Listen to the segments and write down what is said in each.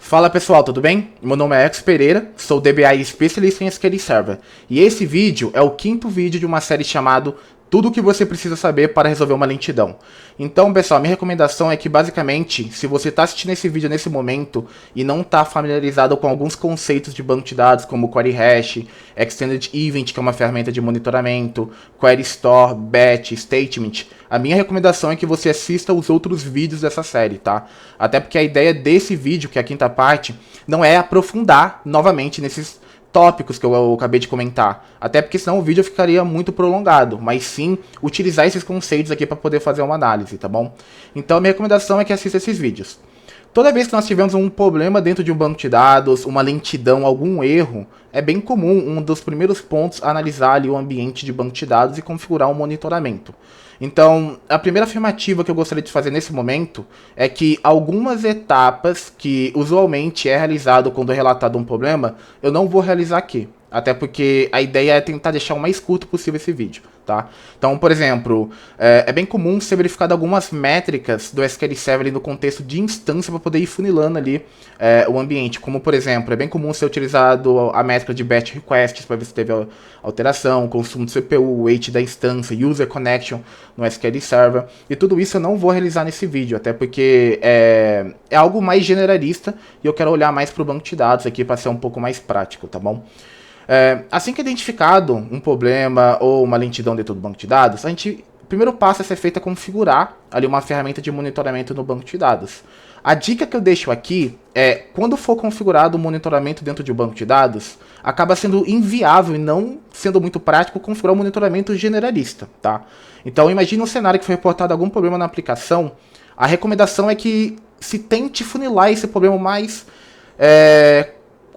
Fala pessoal, tudo bem? Meu nome é Alex Pereira, sou DBA especialista em SQL Server. E esse vídeo é o quinto vídeo de uma série chamada Tudo o que você precisa saber para resolver uma lentidão. Então pessoal, minha recomendação é que basicamente, se você está assistindo esse vídeo nesse momento e não está familiarizado com alguns conceitos de banco de dados como Query Hash, Extended Event, que é uma ferramenta de monitoramento, Query Store, Batch, Statement, a minha recomendação é que você assista os outros vídeos dessa série, tá? Até porque a ideia desse vídeo, que é a quinta parte, não é aprofundar novamente nesses tópicos que eu acabei de comentar, até porque senão o vídeo ficaria muito prolongado, mas sim utilizar esses conceitos aqui para poder fazer uma análise, tá bom? Então a minha recomendação é que assista esses vídeos. Toda vez que nós tivermos um problema dentro de um banco de dados, uma lentidão, algum erro, é bem comum um dos primeiros pontos analisar ali o ambiente de banco de dados e configurar um monitoramento. Então, a primeira afirmativa que eu gostaria de fazer nesse momento é que algumas etapas que usualmente é realizado quando é relatado um problema, eu não vou realizar aqui. Até porque a ideia é tentar deixar o mais curto possível esse vídeo, tá? Então, por exemplo, é bem comum ser verificado algumas métricas do SQL Server ali no contexto de instância para poder ir funilando ali o ambiente. Como, por exemplo, é bem comum ser utilizado a métrica de batch requests para ver se teve alteração, consumo de CPU, weight da instância, user connection no SQL Server. E tudo isso eu não vou realizar nesse vídeo, até porque é algo mais generalista e eu quero olhar mais para o banco de dados aqui para ser um pouco mais prático, tá bom? Assim que é identificado um problema ou uma lentidão dentro do banco de dados, o primeiro passo a ser feito é configurar ali uma ferramenta de monitoramento no banco de dados. A dica que eu deixo aqui é, quando for configurado o monitoramento dentro de um banco de dados, acaba sendo inviável e não sendo muito prático configurar um monitoramento generalista, tá? Então imagine um cenário que foi reportado algum problema na aplicação, a recomendação é que se tente funilar esse problema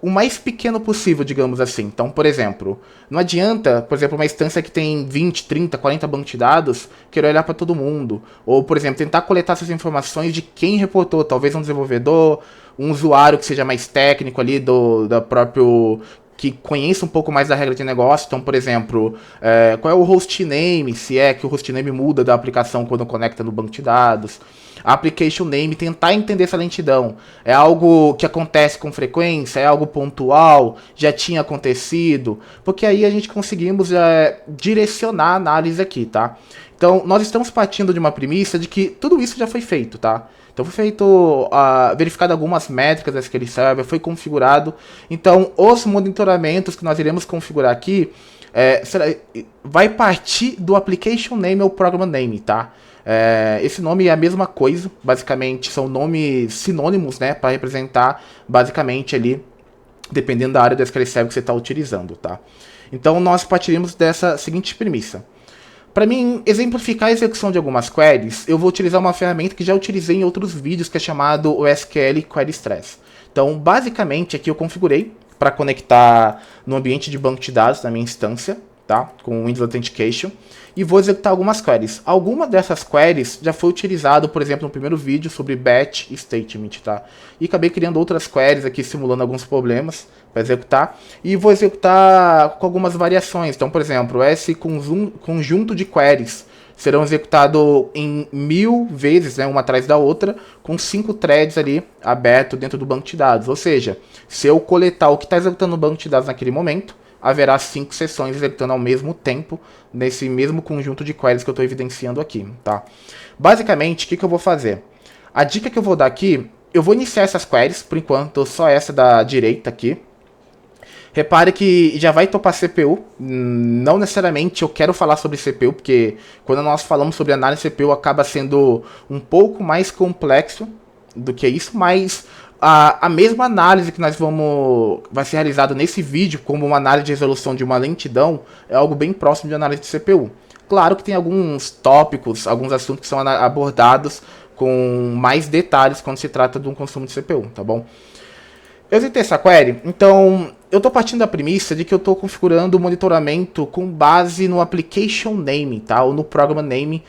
o mais pequeno possível, digamos assim. Então, por exemplo, não adianta, por exemplo, uma instância que tem 20, 30, 40 bancos de dados, querer olhar para todo mundo. Ou, por exemplo, tentar coletar essas informações de quem reportou, talvez um desenvolvedor, um usuário que seja mais técnico ali da próprio que conheça um pouco mais da regra de negócio. Então, por exemplo, qual é o hostname, se é que o hostname muda da aplicação quando conecta no banco de dados. A application name, tentar entender essa lentidão. É algo que acontece com frequência? É algo pontual? Já tinha acontecido? Porque aí a gente conseguimos direcionar a análise aqui, tá? Então, nós estamos partindo de uma premissa de que tudo isso já foi feito, tá? Então foi feito, verificado algumas métricas da SQL Server, foi configurado. Então os monitoramentos que nós iremos configurar aqui, vai partir do application name ou program name, tá? Esse nome é a mesma coisa, basicamente são nomes sinônimos, né, para representar basicamente ali, dependendo da área da SQL Server que você está utilizando, tá? Então nós partiremos dessa seguinte premissa. Para mim exemplificar a execução de algumas queries, eu vou utilizar uma ferramenta que já utilizei em outros vídeos, que é chamado o SQL Query Stress. Então, basicamente, aqui eu configurei para conectar no ambiente de banco de dados da minha instância, tá? Com o Windows Authentication, e vou executar algumas queries. Alguma dessas queries já foi utilizado, por exemplo, no primeiro vídeo sobre batch e statement, tá? E acabei criando outras queries aqui simulando alguns problemas para executar, e vou executar com algumas variações. Então, por exemplo, esse conjunto de queries serão executados em 1000 vezes, né, uma atrás da outra, com 5 threads ali abertos dentro do banco de dados. Ou seja, se eu coletar o que está executando no banco de dados naquele momento, haverá 5 sessões executando ao mesmo tempo, nesse mesmo conjunto de queries que eu estou evidenciando aqui, tá? Basicamente, o que eu vou fazer? A dica que eu vou dar aqui, eu vou iniciar essas queries, por enquanto só essa da direita aqui. Repare que já vai topar CPU, não necessariamente eu quero falar sobre CPU, porque quando nós falamos sobre análise CPU acaba sendo um pouco mais complexo do que isso, mas a mesma análise que vai ser realizada nesse vídeo, como uma análise de resolução de uma lentidão, é algo bem próximo de análise de CPU. Claro que tem alguns tópicos, alguns assuntos que são abordados com mais detalhes quando se trata de um consumo de CPU, tá bom? Eu executei essa query, então eu estou partindo da premissa de que eu estou configurando o monitoramento com base no application name, tá? Ou no program name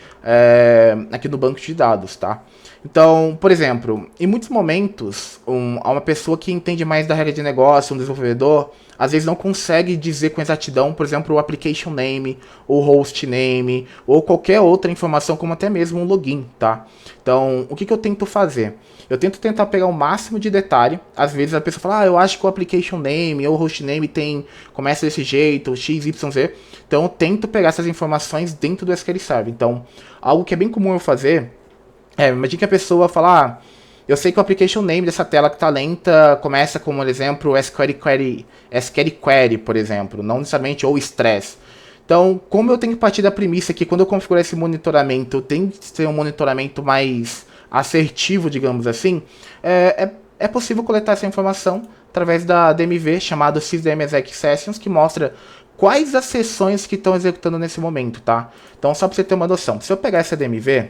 aqui no banco de dados, tá? Então, por exemplo, em muitos momentos, uma pessoa que entende mais da regra de negócio, um desenvolvedor, às vezes não consegue dizer com exatidão, por exemplo, o application name, ou host name, ou qualquer outra informação, como até mesmo um login, tá? Então, o que eu tento fazer? Eu tento tentar pegar o máximo de detalhe. Às vezes a pessoa fala, eu acho que o application name ou o host name começa desse jeito, x, y, z. Então eu tento pegar essas informações dentro do SQL Server. Então, algo que é bem comum eu fazer imagine que a pessoa fala, eu sei que o application name dessa tela que está lenta começa com, por exemplo, SQL Query, por exemplo, não necessariamente ou Stress. Então, como eu tenho que partir da premissa que quando eu configurar esse monitoramento, eu tenho que ter um monitoramento mais assertivo, digamos assim, é possível coletar essa informação através da DMV chamada SysDMExec Sessions, que mostra quais as sessões que estão executando nesse momento, tá? Então, só para você ter uma noção, se eu pegar essa DMV,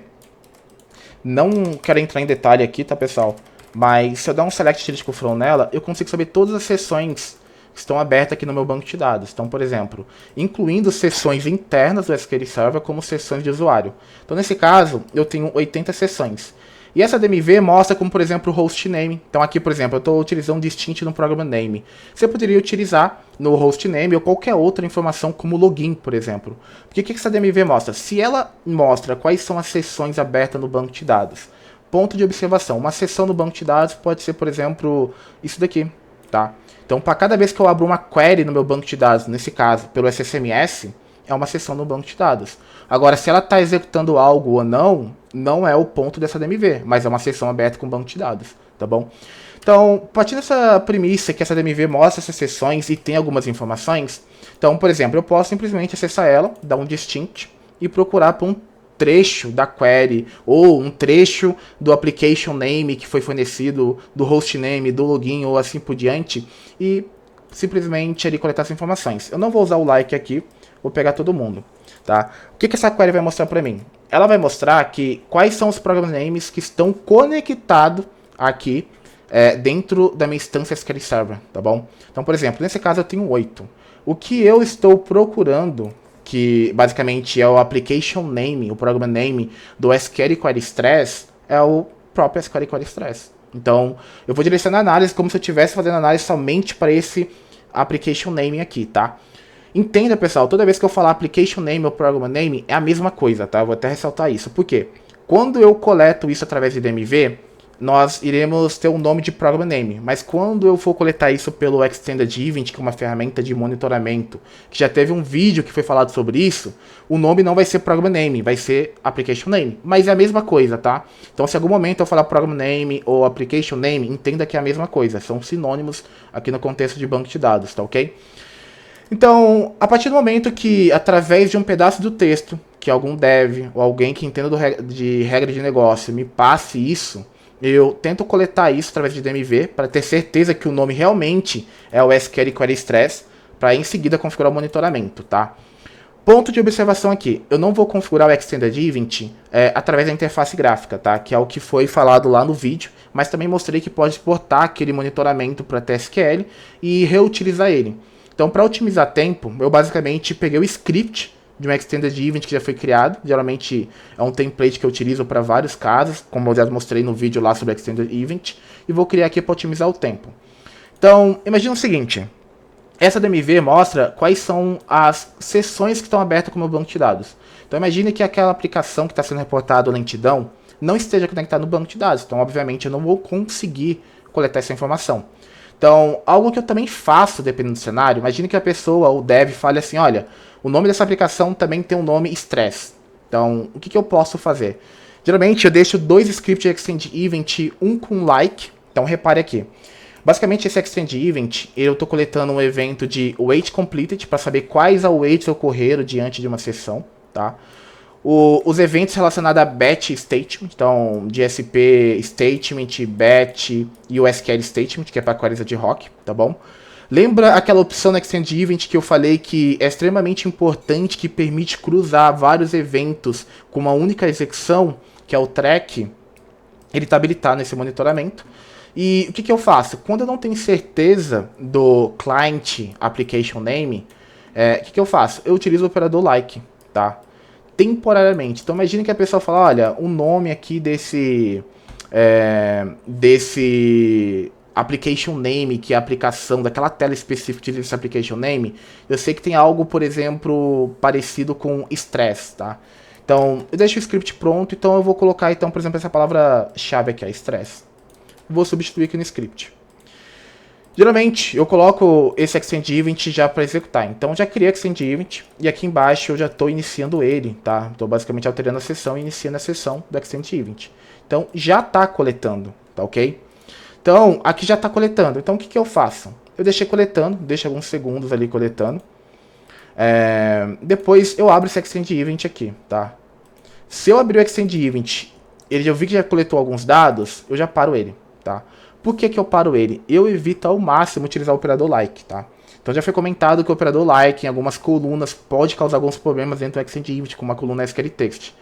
não quero entrar em detalhe aqui, tá, pessoal? Mas se eu dar um select critical from nela, eu consigo saber todas as sessões que estão abertas aqui no meu banco de dados. Então, por exemplo, incluindo sessões internas do SQL Server como sessões de usuário. Então, nesse caso, eu tenho 80 sessões. E essa DMV mostra como, por exemplo, o host name. Então aqui, por exemplo, eu estou utilizando distinct no program name. Você poderia utilizar no host name ou qualquer outra informação como login, por exemplo. Porque o que essa DMV mostra? Se ela mostra quais são as sessões abertas no banco de dados. Ponto de observação. Uma sessão no banco de dados pode ser, por exemplo, isso daqui, tá? Então, para cada vez que eu abro uma query no meu banco de dados, nesse caso, pelo SSMS, é uma sessão no banco de dados. Agora, se ela está executando algo ou não é o ponto dessa DMV, mas é uma sessão aberta com banco de dados, tá bom? Então, partindo dessa premissa que essa DMV mostra essas sessões e tem algumas informações, então, por exemplo, eu posso simplesmente acessar ela, dar um distinct e procurar por um trecho da query ou um trecho do application name que foi fornecido, do host name, do login ou assim por diante e simplesmente ali coletar essas informações. Eu não vou usar o like aqui, vou pegar todo mundo, tá? O que essa query vai mostrar para mim? Ela vai mostrar quais são os program names que estão conectados aqui dentro da minha instância SQL Server, tá bom? Então, por exemplo, nesse caso eu tenho 8. O que eu estou procurando, que basicamente é o application name, o program name do SQL Query Stress, é o próprio SQL Query Stress. Então, eu vou direcionar a análise como se eu estivesse fazendo análise somente para esse application name aqui, tá? Entenda, pessoal, toda vez que eu falar application name ou program name, é a mesma coisa, tá? Eu vou até ressaltar isso. Por quê? Quando eu coleto isso através de DMV, nós iremos ter um nome de program name. Mas quando eu for coletar isso pelo Extended Event, que é uma ferramenta de monitoramento, que já teve um vídeo que foi falado sobre isso, o nome não vai ser program name, vai ser application name. Mas é a mesma coisa, tá? Então, se em algum momento eu falar program name ou application name, entenda que é a mesma coisa. São sinônimos aqui no contexto de banco de dados, tá ok? Então, a partir do momento que, através de um pedaço do texto, que algum dev ou alguém que entenda de regra de negócio me passe isso, eu tento coletar isso através de DMV para ter certeza que o nome realmente é o SQL Query Stress, para em seguida configurar o monitoramento, tá? Ponto de observação aqui, eu não vou configurar o Extended Event através da interface gráfica, tá? Que é o que foi falado lá no vídeo, mas também mostrei que pode exportar aquele monitoramento para TSQL e reutilizar ele. Então, para otimizar tempo, eu basicamente peguei o script de um Extended Event que já foi criado. Geralmente é um template que eu utilizo para vários casos, como eu já mostrei no vídeo lá sobre Extended Event, e vou criar aqui para otimizar o tempo. Então, imagina o seguinte, essa DMV mostra quais são as sessões que estão abertas com o meu banco de dados. Então, imagine que aquela aplicação que está sendo reportada lentidão não esteja conectada no banco de dados. Então, obviamente, eu não vou conseguir coletar essa informação. Então, algo que eu também faço, dependendo do cenário, imagine que a pessoa, o dev, fale assim, olha, o nome dessa aplicação também tem um nome Stress. Então, o que eu posso fazer? Geralmente, eu deixo 2 scripts de Extend Event, um com like. Então, repare aqui. Basicamente, esse Extend Event, eu estou coletando um evento de Wait Completed, para saber quais awaits ocorreram diante de uma sessão, tá? Os eventos relacionados a batch statement, então GSP statement, batch e o SQL statement, que é para queries ad hoc, tá bom? Lembra aquela opção no Extend Event que eu falei que é extremamente importante, que permite cruzar vários eventos com uma única execução, que é o track? Ele está habilitado nesse monitoramento. E o que eu faço? Quando eu não tenho certeza do client application name, o que eu faço? Eu utilizo o operador like, tá? Temporariamente. Então imagine que a pessoa fala, olha, o nome aqui desse application name, que é a aplicação daquela tela específica desse application name, eu sei que tem algo, por exemplo, parecido com stress, tá? Então, eu deixo o script pronto, então eu vou colocar, então, por exemplo, essa palavra-chave aqui, stress. Vou substituir aqui no script. Geralmente, eu coloco esse Extend Event já para executar. Então, já criei Extend Event e aqui embaixo eu já estou iniciando ele, tá? Estou basicamente alterando a sessão e iniciando a sessão do Extend Event. Então, já está coletando, tá ok? Então, aqui já está coletando. Então, o que eu faço? Eu deixei coletando, deixo alguns segundos ali coletando. Depois, eu abro esse Extend Event aqui, tá? Se eu abrir o Extend Event, ele já vi que já coletou alguns dados, eu já paro ele, tá? Por que eu paro ele? Eu evito ao máximo utilizar o operador like, tá? Então já foi comentado que o operador like em algumas colunas pode causar alguns problemas dentro do Extend Event, como uma coluna SQLText.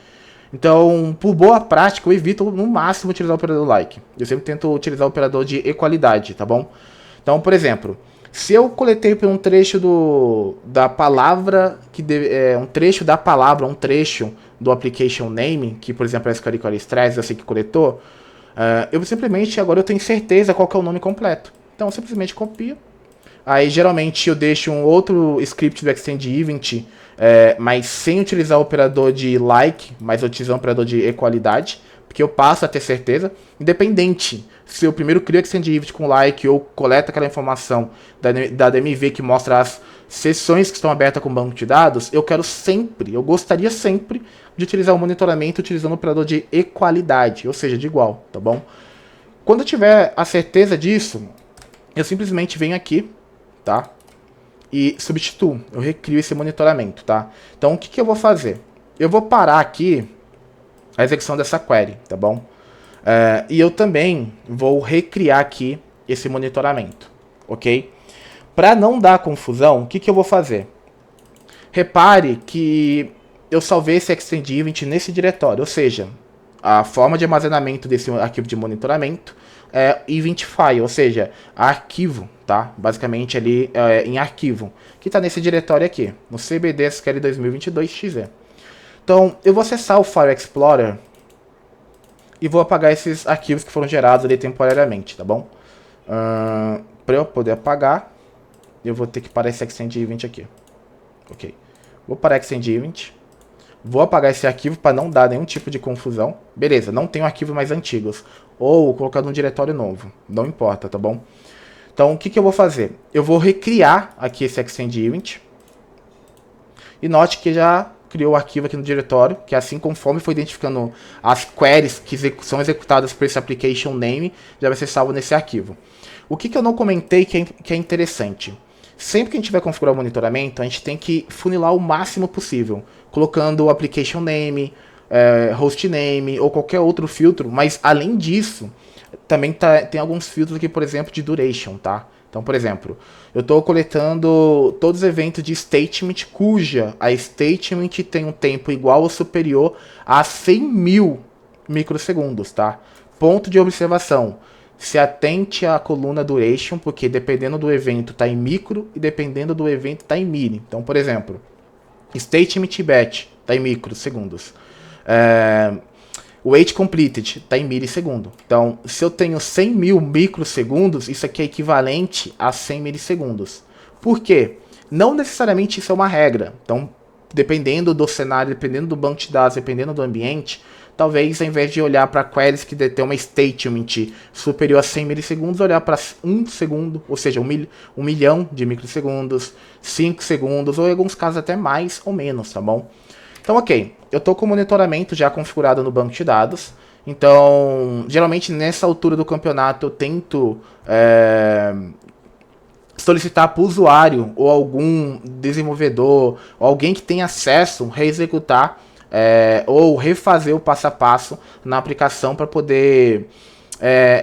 Então, por boa prática, eu evito no máximo utilizar o operador like. Eu sempre tento utilizar o operador de equalidade, tá bom? Então, por exemplo, se eu coletei por um trecho da palavra, um trecho da palavra, um trecho do application name, que por exemplo é SQL Stress, eu sei que coletou, eu simplesmente, agora eu tenho certeza qual que é o nome completo. Então eu simplesmente copio. Aí geralmente eu deixo um outro script do Extend Event, mas sem utilizar o operador de like, mas utilizando o operador de equalidade, porque eu passo a ter certeza, independente se eu primeiro crio Extend Event com like ou coleta aquela informação da DMV que mostra as sessões que estão abertas com o banco de dados, eu gostaria sempre de utilizar o monitoramento utilizando o operador de equalidade, ou seja, de igual, tá bom? Quando eu tiver a certeza disso, eu simplesmente venho aqui, tá? E substituo, eu recrio esse monitoramento, tá? Então o que eu vou fazer? Eu vou parar aqui a execução dessa query, tá bom? E eu também vou recriar aqui esse monitoramento, ok? Para não dar confusão, o que eu vou fazer? Repare que eu salvei esse Extend Event nesse diretório, ou seja, a forma de armazenamento desse arquivo de monitoramento é event file, ou seja, arquivo, tá? Basicamente ali em arquivo, que está nesse diretório aqui, no cbd SQL 2022.exe. Então, eu vou acessar o File Explorer e vou apagar esses arquivos que foram gerados ali temporariamente, tá bom? Para eu poder apagar, eu vou ter que parar esse Extend Event aqui. Ok. Vou parar Extend Event. Vou apagar esse arquivo para não dar nenhum tipo de confusão. Beleza, não tenho arquivos mais antigos. Ou colocar num diretório novo. Não importa, tá bom? Então, o que eu vou fazer? Eu vou recriar aqui esse Extend Event. E note que já criou o arquivo aqui no diretório, que assim conforme foi identificando as queries que são executadas por esse application name, já vai ser salvo nesse arquivo. O que eu não comentei que é interessante? Sempre que a gente vai configurar o monitoramento, a gente tem que funilar o máximo possível, colocando o application name, host name ou qualquer outro filtro, mas além disso, também tem alguns filtros aqui, por exemplo, de duration, tá? Então, por exemplo, eu estou coletando todos os eventos de statement cuja a statement tem um tempo igual ou superior a 100.000 microsegundos, tá? Ponto de observação. Se atente à coluna duration, porque dependendo do evento está em micro e dependendo do evento está em milli. Então, por exemplo, statement batch está em microsegundos. Wait completed está em milissegundo. Então, se eu tenho 100.000 microsegundos, isso aqui é equivalente a 100 milissegundos. Por quê? Não necessariamente isso é uma regra. Então, dependendo do cenário, dependendo do banco de dados, dependendo do ambiente, talvez ao invés de olhar para queries que tem uma statement superior a 100 milissegundos, olhar para 1 segundo, ou seja, 1 milhão de microsegundos, 5 segundos, ou em alguns casos até mais ou menos, tá bom? Então, ok, eu estou com o monitoramento já configurado no banco de dados. Então, geralmente nessa altura do campeonato eu tento solicitar para o usuário ou algum desenvolvedor ou alguém que tenha acesso reexecutar ou refazer o passo a passo na aplicação para poder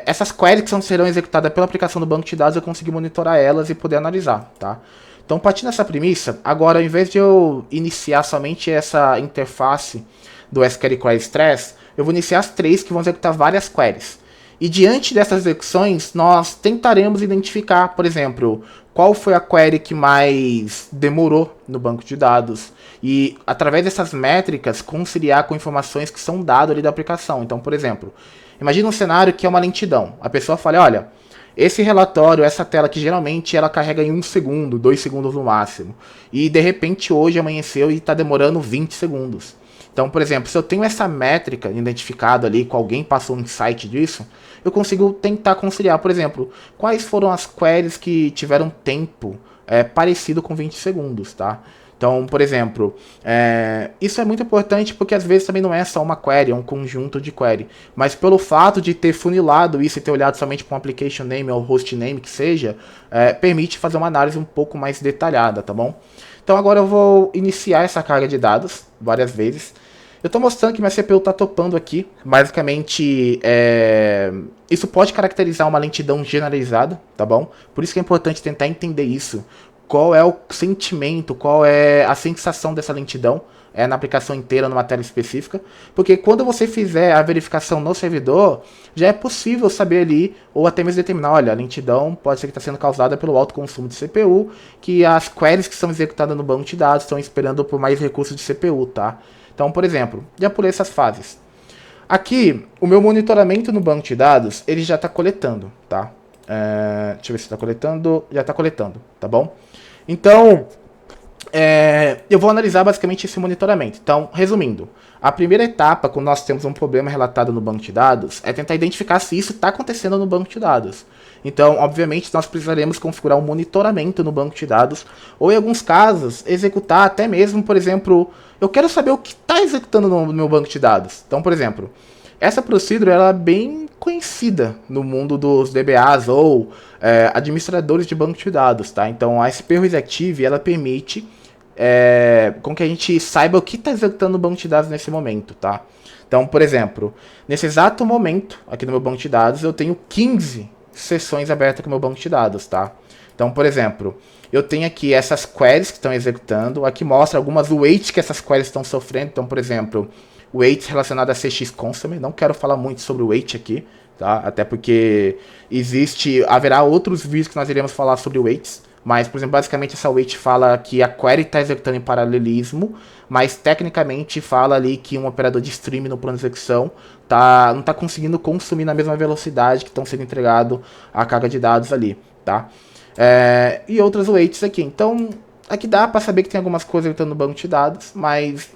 essas queries que serão executadas pela aplicação do banco de dados eu conseguir monitorar elas e poder analisar, tá? Então, partindo dessa premissa, agora ao invés de eu iniciar somente essa interface do SQL Query Stress, eu vou iniciar as três que vão executar várias queries. E diante dessas execuções, nós tentaremos identificar, por exemplo, qual foi a query que mais demorou no banco de dados. E, através dessas métricas, conciliar com informações que são dadas ali da aplicação. Então, por exemplo, imagina um cenário que é uma lentidão. A pessoa fala, olha, esse relatório, essa tela que geralmente ela carrega em 1 segundo, 2 segundos no máximo. E, de repente, hoje amanheceu e está demorando 20 segundos. Então, por exemplo, se eu tenho essa métrica identificada ali, com alguém passou um insight disso, eu consigo tentar conciliar, por exemplo, quais foram as queries que tiveram tempo parecido com 20 segundos, tá? Então, por exemplo, isso é muito importante porque às vezes também não é só uma query, é um conjunto de query. Mas pelo fato de ter funilado isso e ter olhado somente para um application name ou host name que seja, permite fazer uma análise um pouco mais detalhada, tá bom? Então agora eu vou iniciar essa carga de dados várias vezes. Eu estou mostrando que minha CPU está topando aqui. Basicamente, isso pode caracterizar uma lentidão generalizada, tá bom? Por isso que é importante tentar entender isso. Qual é o sentimento, qual é a sensação dessa lentidão na aplicação inteira, numa tela específica. Porque quando você fizer a verificação no servidor, já é possível saber ali, ou até mesmo determinar, olha, a lentidão pode ser que está sendo causada pelo alto consumo de CPU, que as queries que são executadas no banco de dados estão esperando por mais recursos de CPU, tá? Então, por exemplo, já pulei essas fases. Aqui, o meu monitoramento no banco de dados, ele já está coletando, tá? Deixa eu ver se está coletando. Já está coletando, tá bom? Então, eu vou analisar basicamente esse monitoramento. Então, resumindo, a primeira etapa, quando nós temos um problema relatado no banco de dados, é tentar identificar se isso está acontecendo no banco de dados. Então, obviamente, nós precisaremos configurar um monitoramento no banco de dados, ou em alguns casos, executar até mesmo, por exemplo, eu quero saber o que está executando no meu banco de dados. Então, por exemplo, essa procedure ela é bem conhecida no mundo dos DBAs ou administradores de banco de dados, tá? Então, a SP Reactive, ela permite com que a gente saiba o que está executando no banco de dados nesse momento, tá? Então, por exemplo, nesse exato momento, aqui no meu banco de dados, eu tenho 15 sessões abertas com o meu banco de dados, tá? Então, por exemplo, eu tenho aqui essas queries que estão executando, aqui mostra algumas weights que essas queries estão sofrendo. Então, por exemplo, weights relacionadas a CX Consumer, não quero falar muito sobre o weight aqui, tá? Até porque haverá outros vídeos que nós iremos falar sobre weights, mas, por exemplo, basicamente essa weight fala que a query está executando em paralelismo, mas tecnicamente fala ali que um operador de stream no plano de execução não está conseguindo consumir na mesma velocidade que estão sendo entregado a carga de dados ali, tá? E outras weights aqui. Então, aqui dá para saber que tem algumas coisas executando no banco de dados, mas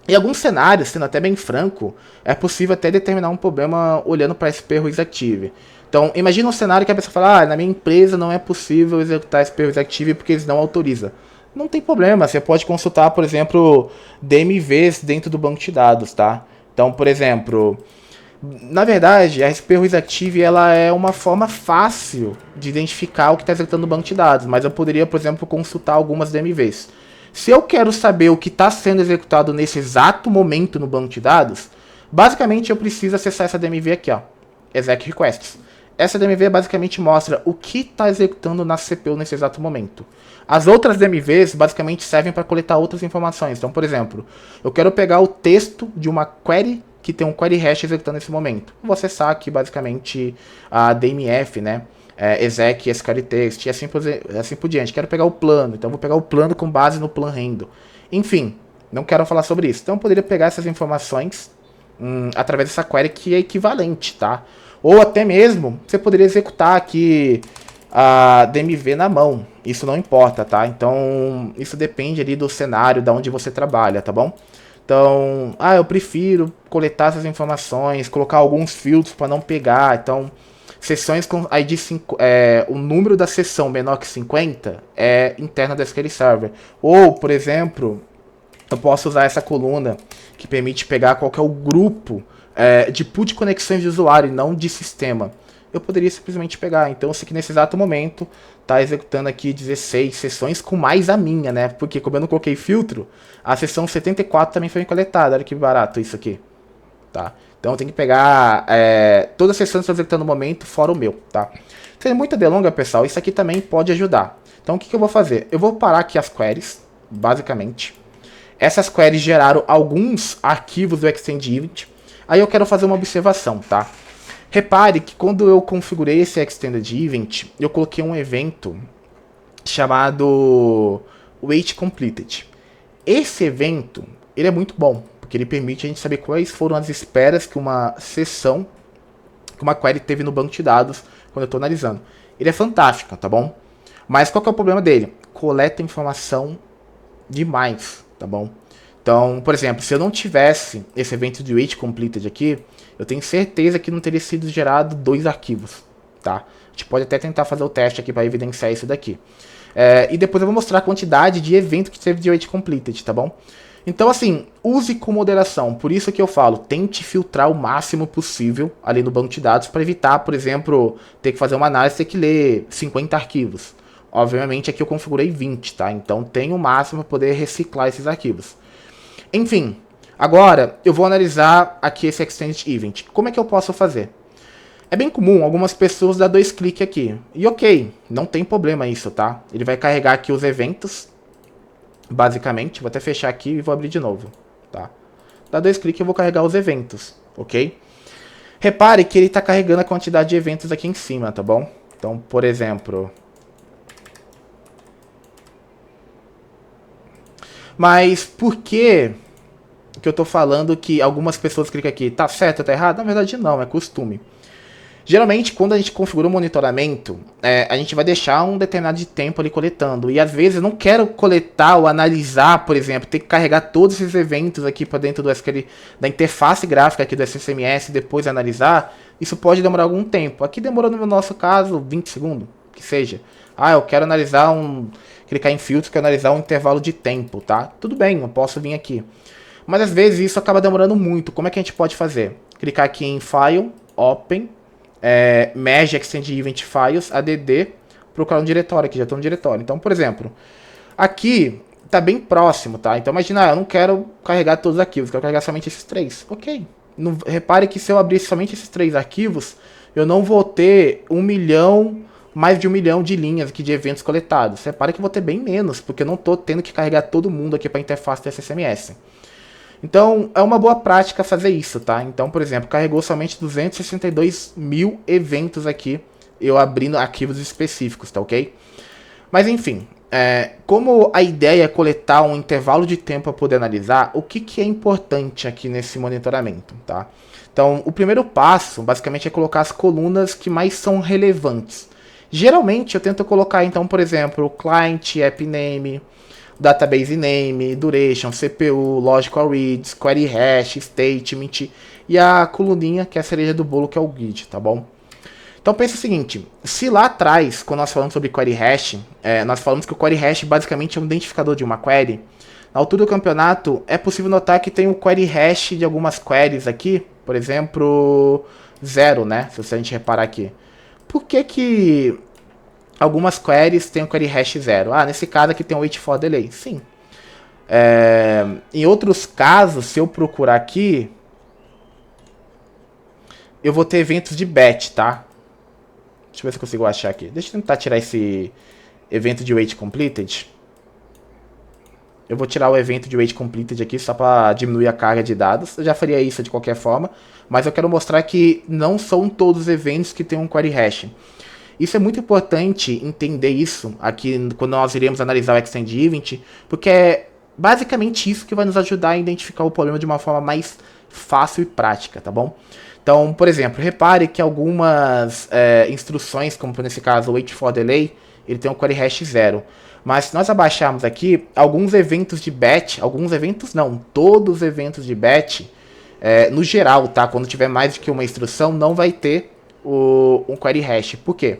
em alguns cenários, sendo até bem franco, é possível até determinar um problema olhando para SP Reactive. Então, imagina um cenário que a pessoa fala, na minha empresa não é possível executar SP Reactive porque eles não autorizam. Não tem problema, você pode consultar, por exemplo, DMVs dentro do banco de dados, tá? Então, por exemplo, na verdade, a SP Reactive ela é uma forma fácil de identificar o que está executando no banco de dados, mas eu poderia, por exemplo, consultar algumas DMVs. Se eu quero saber o que está sendo executado nesse exato momento no banco de dados, basicamente eu preciso acessar essa DMV aqui, ó, Exec Requests. Essa DMV basicamente mostra o que está executando na CPU nesse exato momento. As outras DMVs basicamente servem para coletar outras informações. Então, por exemplo, eu quero pegar o texto de uma query que tem um query hash executando nesse momento. Vou acessar aqui basicamente a DMF, né? Exec, SQL text e assim por diante. Quero pegar o plano, então vou pegar o plano com base no plan handle. Enfim, não quero falar sobre isso. Então eu poderia pegar essas informações através dessa query que é equivalente, tá? Ou até mesmo, você poderia executar aqui a DMV na mão. Isso não importa, tá? Então, isso depende ali do cenário, da onde você trabalha, tá bom? Então, eu prefiro coletar essas informações, colocar alguns filtros para não pegar. Então, sessões com ID 5, o número da sessão menor que 50 é interna do SQL Server. Ou, por exemplo, eu posso usar essa coluna que permite pegar qual que é o grupo de pool de conexões de usuário e não de sistema. Eu poderia simplesmente pegar. Então, eu sei que nesse exato momento está executando aqui 16 sessões com mais a minha, né? Porque como eu não coloquei filtro, a sessão 74 também foi coletada. Olha que barato isso aqui, tá? Então, eu tenho que pegar todas as sessões que estão executando no momento, fora o meu, tá? Sem muita delonga, pessoal, isso aqui também pode ajudar. Então, o que eu vou fazer? Eu vou parar aqui as queries, basicamente. Essas queries geraram alguns arquivos do Extend Event. Aí eu quero fazer uma observação, tá? Repare que quando eu configurei esse Extended Event, eu coloquei um evento chamado Wait Completed. Esse evento, ele é muito bom, porque ele permite a gente saber quais foram as esperas que uma sessão, que uma query teve no banco de dados quando eu estou analisando. Ele é fantástico, tá bom? Mas qual que é o problema dele? Coleta informação demais, tá bom? Então, por exemplo, se eu não tivesse esse evento de wait completed aqui, eu tenho certeza que não teria sido gerado 2 arquivos, tá? A gente pode até tentar fazer o teste aqui para evidenciar isso daqui. E depois eu vou mostrar a quantidade de evento que teve de wait completed, tá bom? Então, assim, use com moderação. Por isso que eu falo, tente filtrar o máximo possível ali no banco de dados para evitar, por exemplo, ter que fazer uma análise e ter que ler 50 arquivos. Obviamente aqui eu configurei 20, tá? Então tem o máximo para poder reciclar esses arquivos. Enfim, agora eu vou analisar aqui esse Extended Event. Como é que eu posso fazer? É bem comum algumas pessoas dar 2 cliques aqui. E ok, não tem problema isso, tá? Ele vai carregar aqui os eventos, basicamente. Vou até fechar aqui e vou abrir de novo, tá? Dá 2 cliques e eu vou carregar os eventos, ok? Repare que ele está carregando a quantidade de eventos aqui em cima, tá bom? Então, por exemplo... Mas por que eu tô falando que algumas pessoas clicam aqui? Tá certo ou tá errado? Na verdade não, é costume. Geralmente, quando a gente configura o monitoramento, a gente vai deixar um determinado de tempo ali coletando. E às vezes eu não quero coletar ou analisar, por exemplo, ter que carregar todos esses eventos aqui para dentro do SQL, da interface gráfica aqui do SSMS e depois analisar. Isso pode demorar algum tempo. Aqui demorou no nosso caso 20 segundos, que seja. Ah, eu quero analisar clicar em filtro, quero analisar um intervalo de tempo, tá? Tudo bem, eu posso vir aqui. Mas às vezes isso acaba demorando muito. Como é que a gente pode fazer? Clicar aqui em File, Open, Merge Extended Event Files, ADD, procurar um diretório, aqui já estou no diretório. Então, por exemplo, aqui está bem próximo, tá? Então imagina, eu não quero carregar todos os arquivos, quero carregar somente esses 3. Ok. Repare que se eu abrir somente esses 3 arquivos, eu não vou ter mais de 1 milhão de linhas aqui de eventos coletados. Repare que eu vou ter bem menos, porque eu não estou tendo que carregar todo mundo aqui para a interface do SSMS. Então, é uma boa prática fazer isso, tá? Então, por exemplo, carregou somente 262 mil eventos aqui, eu abrindo arquivos específicos, tá ok? Mas, enfim, como a ideia é coletar um intervalo de tempo para poder analisar, o que é importante aqui nesse monitoramento, tá? Então, o primeiro passo, basicamente, é colocar as colunas que mais são relevantes. Geralmente, eu tento colocar, então, por exemplo, Client, App Name, Database Name, Duration, CPU, Logical Reads, Query Hash, Statement e a coluninha que é a cereja do bolo, que é o Grid, tá bom? Então pensa o seguinte, se lá atrás, quando nós falamos sobre Query Hash, nós falamos que o Query Hash basicamente é um identificador de uma query, na altura do campeonato é possível notar que tem o Query Hash de algumas queries aqui, por exemplo, 0, né? Se a gente reparar aqui. Por que algumas queries têm o Query Hash 0? Ah, nesse caso aqui tem o Wait for Delay. Sim. Em outros casos, se eu procurar aqui, eu vou ter eventos de batch, tá? Deixa eu ver se eu consigo achar aqui. Deixa eu tentar tirar esse evento de Wait Completed. Eu vou tirar o evento de Wait Completed aqui só para diminuir a carga de dados. Eu já faria isso de qualquer forma, mas eu quero mostrar que não são todos os eventos que têm um Query Hash. Isso é muito importante entender isso aqui quando nós iremos analisar o Extended Event, porque é basicamente isso que vai nos ajudar a identificar o problema de uma forma mais fácil e prática, tá bom? Então, por exemplo, repare que algumas instruções, como nesse caso o Wait for Delay, ele tem um Query Hash 0. Mas se nós abaixarmos aqui, alguns eventos de batch, alguns eventos não, todos os eventos de batch, no geral, tá? Quando tiver mais do que uma instrução, não vai ter um Query Hash. Por quê?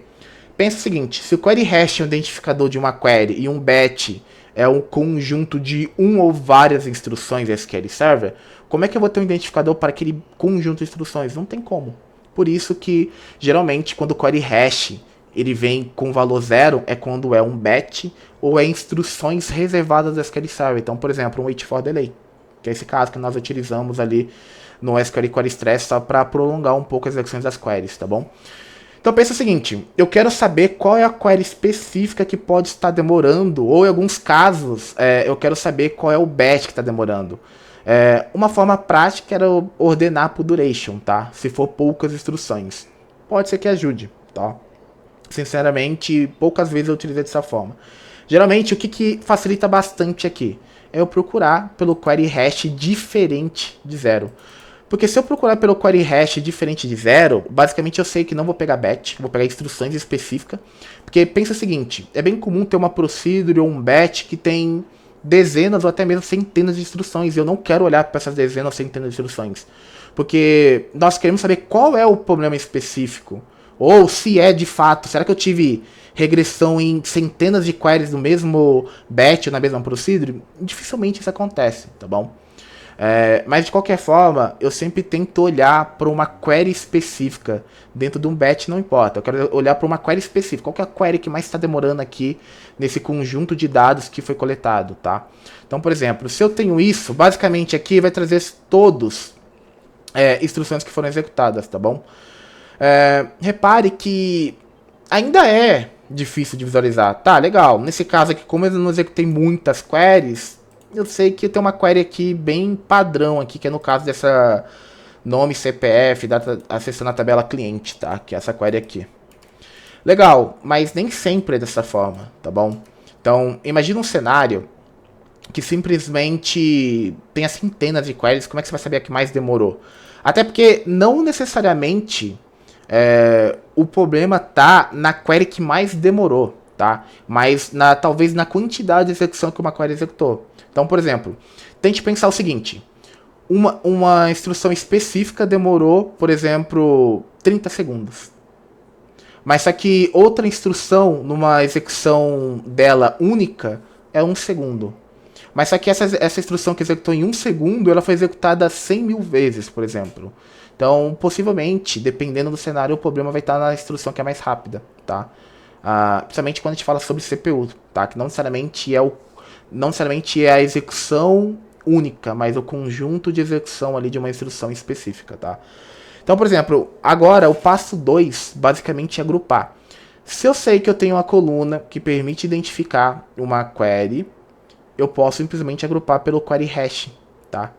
Pensa o seguinte, se o Query Hash é um identificador de uma query e um batch é um conjunto de ou várias instruções SQL Server, como é que eu vou ter um identificador para aquele conjunto de instruções? Não tem como. Por isso que, geralmente, quando o Query Hash ele vem com valor 0, é quando é um batch ou é instruções reservadas do SQL Server. Então, por exemplo, um Wait for Delay, que é esse caso que nós utilizamos ali no SQL Query Stress só para prolongar um pouco as execuções das queries, tá bom? Então pensa o seguinte, eu quero saber qual é a query específica que pode estar demorando, ou em alguns casos eu quero saber qual é o batch que está demorando. Uma forma prática era ordenar por duration, tá? Se for poucas instruções. Pode ser que ajude, tá? Sinceramente, poucas vezes eu utilizei dessa forma. Geralmente, o que facilita bastante aqui é eu procurar pelo query hash diferente de zero. Porque se eu procurar pelo query hash diferente de zero, basicamente eu sei que não vou pegar batch, vou pegar instruções específicas. Porque pensa o seguinte, é bem comum ter uma procedure ou um batch que tem dezenas ou até mesmo centenas de instruções. E eu não quero olhar para essas dezenas ou centenas de instruções. Porque nós queremos saber qual é o problema específico. Ou se é de fato, será que eu tive regressão em centenas de queries no mesmo batch ou na mesma procedure? Dificilmente isso acontece, tá bom? Mas de qualquer forma, eu sempre tento olhar para uma query específica. Dentro de um batch não importa, eu quero olhar para uma query específica. Qual que é a query que mais está demorando aqui nesse conjunto de dados que foi coletado, tá? Então, por exemplo, se eu tenho isso, basicamente aqui vai trazer todos instruções que foram executadas, tá bom? Repare que ainda é difícil de visualizar. Tá, legal. Nesse caso aqui, como eu não executei muitas queries, eu sei que tem uma query aqui bem padrão aqui, que é no caso dessa nome, CPF, data, acessando a tabela cliente, tá? Que é essa query aqui. Legal, mas nem sempre é dessa forma, tá bom? Então, imagina um cenário que simplesmente tenha centenas de queries, como é que você vai saber a que mais demorou? Até porque não necessariamente o problema tá na query que mais demorou, tá? Mas talvez na quantidade de execução que uma query executou. Então, por exemplo, tente pensar o seguinte. Uma instrução específica demorou, por exemplo, 30 segundos. Mas só que outra instrução, numa execução dela única, é 1 segundo. Mas só que essa instrução que executou em 1 segundo, ela foi executada 100 mil vezes, por exemplo. Então, possivelmente, dependendo do cenário, o problema vai estar na instrução que é mais rápida, tá? Principalmente quando a gente fala sobre CPU, tá? Que não necessariamente é a execução única, mas o conjunto de execução ali de uma instrução específica, tá? Então, por exemplo, agora o passo 2, basicamente, é agrupar. Se eu sei que eu tenho uma coluna que permite identificar uma query, eu posso simplesmente agrupar pelo query hash, tá?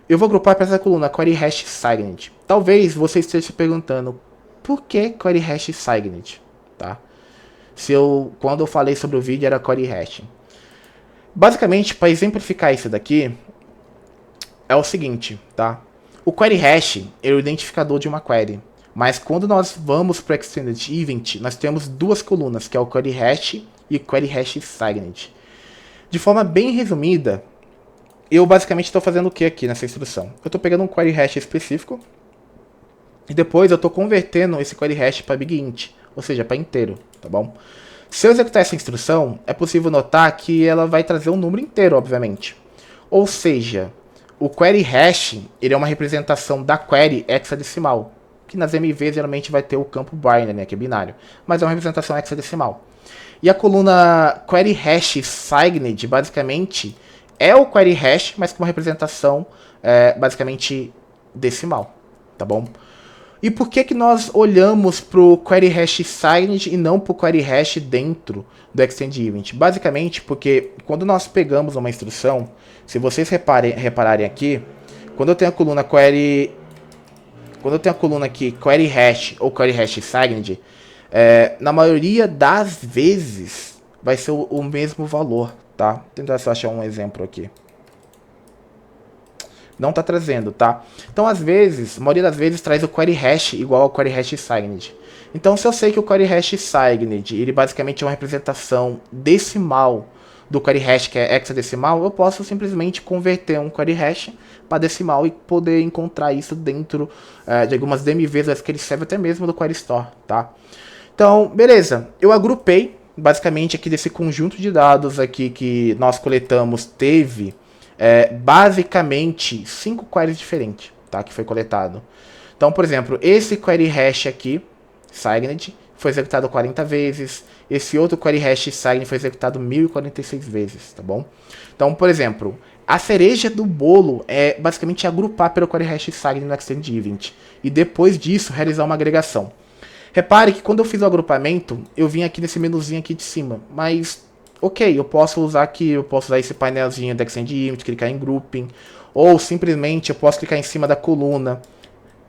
Eu vou agrupar para essa coluna, query hash signed. Talvez você esteja se perguntando, por que query hash signed, tá? Quando eu falei sobre o vídeo era query hash. Basicamente, para exemplificar isso daqui, é o seguinte, tá? O query hash é o identificador de uma query. Mas quando nós vamos para o Extended Event, nós temos duas colunas, que é o query hash e o query hash signed. De forma bem resumida, eu basicamente estou fazendo o que aqui nessa instrução? Eu estou pegando um query hash específico e depois eu estou convertendo esse query hash para big int, ou seja, para inteiro, tá bom? Se eu executar essa instrução, é possível notar que ela vai trazer um número inteiro, obviamente. Ou seja, o query hash ele é uma representação da query hexadecimal, que nas MVs geralmente vai ter o campo binary, né, que é binário, mas é uma representação hexadecimal. E a coluna query hash signed, basicamente, é o query hash, mas com uma representação basicamente decimal, tá bom? E por que nós olhamos para o query hash signed e não para o query hash dentro do Extend Event? Basicamente porque quando nós pegamos uma instrução, se vocês repararem aqui, quando eu tenho a coluna aqui query hash ou query hash signed, na maioria das vezes vai ser o mesmo valor, tá? Vou tentar só achar um exemplo aqui. Não tá trazendo, tá? Então, às vezes, a maioria das vezes traz o query hash igual ao query hash signed. Então, se eu sei que o query hash signed, ele basicamente é uma representação decimal do query hash que é hexadecimal, eu posso simplesmente converter um query hash para decimal e poder encontrar isso dentro de algumas DMVs que ele serve até mesmo do query store, tá? Então, beleza. Eu agrupei, basicamente, aqui desse conjunto de dados aqui que nós coletamos, teve basicamente 5 queries diferentes, tá? Que foi coletado. Então, por exemplo, esse query hash aqui, signed, foi executado 40 vezes. Esse outro query hash signed foi executado 1046 vezes, tá bom? Então, por exemplo, a cereja do bolo é basicamente agrupar pelo query hash signed no Extend Event. E depois disso, realizar uma agregação. Repare que quando eu fiz o agrupamento, eu vim aqui nesse menuzinho aqui de cima, mas ok, eu posso usar esse painelzinho do Extend Event, clicar em Grouping, Ou simplesmente eu posso clicar em cima da coluna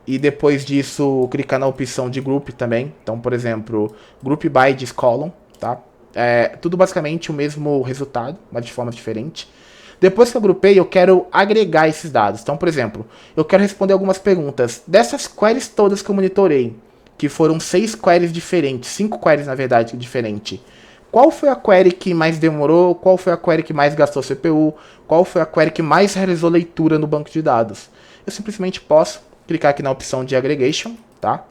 e depois disso clicar na opção de group também. Então, por exemplo, group by this column, tá? É tudo basicamente o mesmo resultado, mas de forma diferente. Depois que eu agrupei, eu quero agregar esses dados. Então, por exemplo, eu quero responder algumas perguntas. Dessas queries todas que eu monitorei, que foram 6 queries diferentes, 5 queries na verdade diferentes. Qual foi a query que mais demorou? Qual foi a query que mais gastou CPU? Qual foi a query que mais realizou leitura no banco de dados? Eu simplesmente posso clicar aqui na opção de aggregation, tá?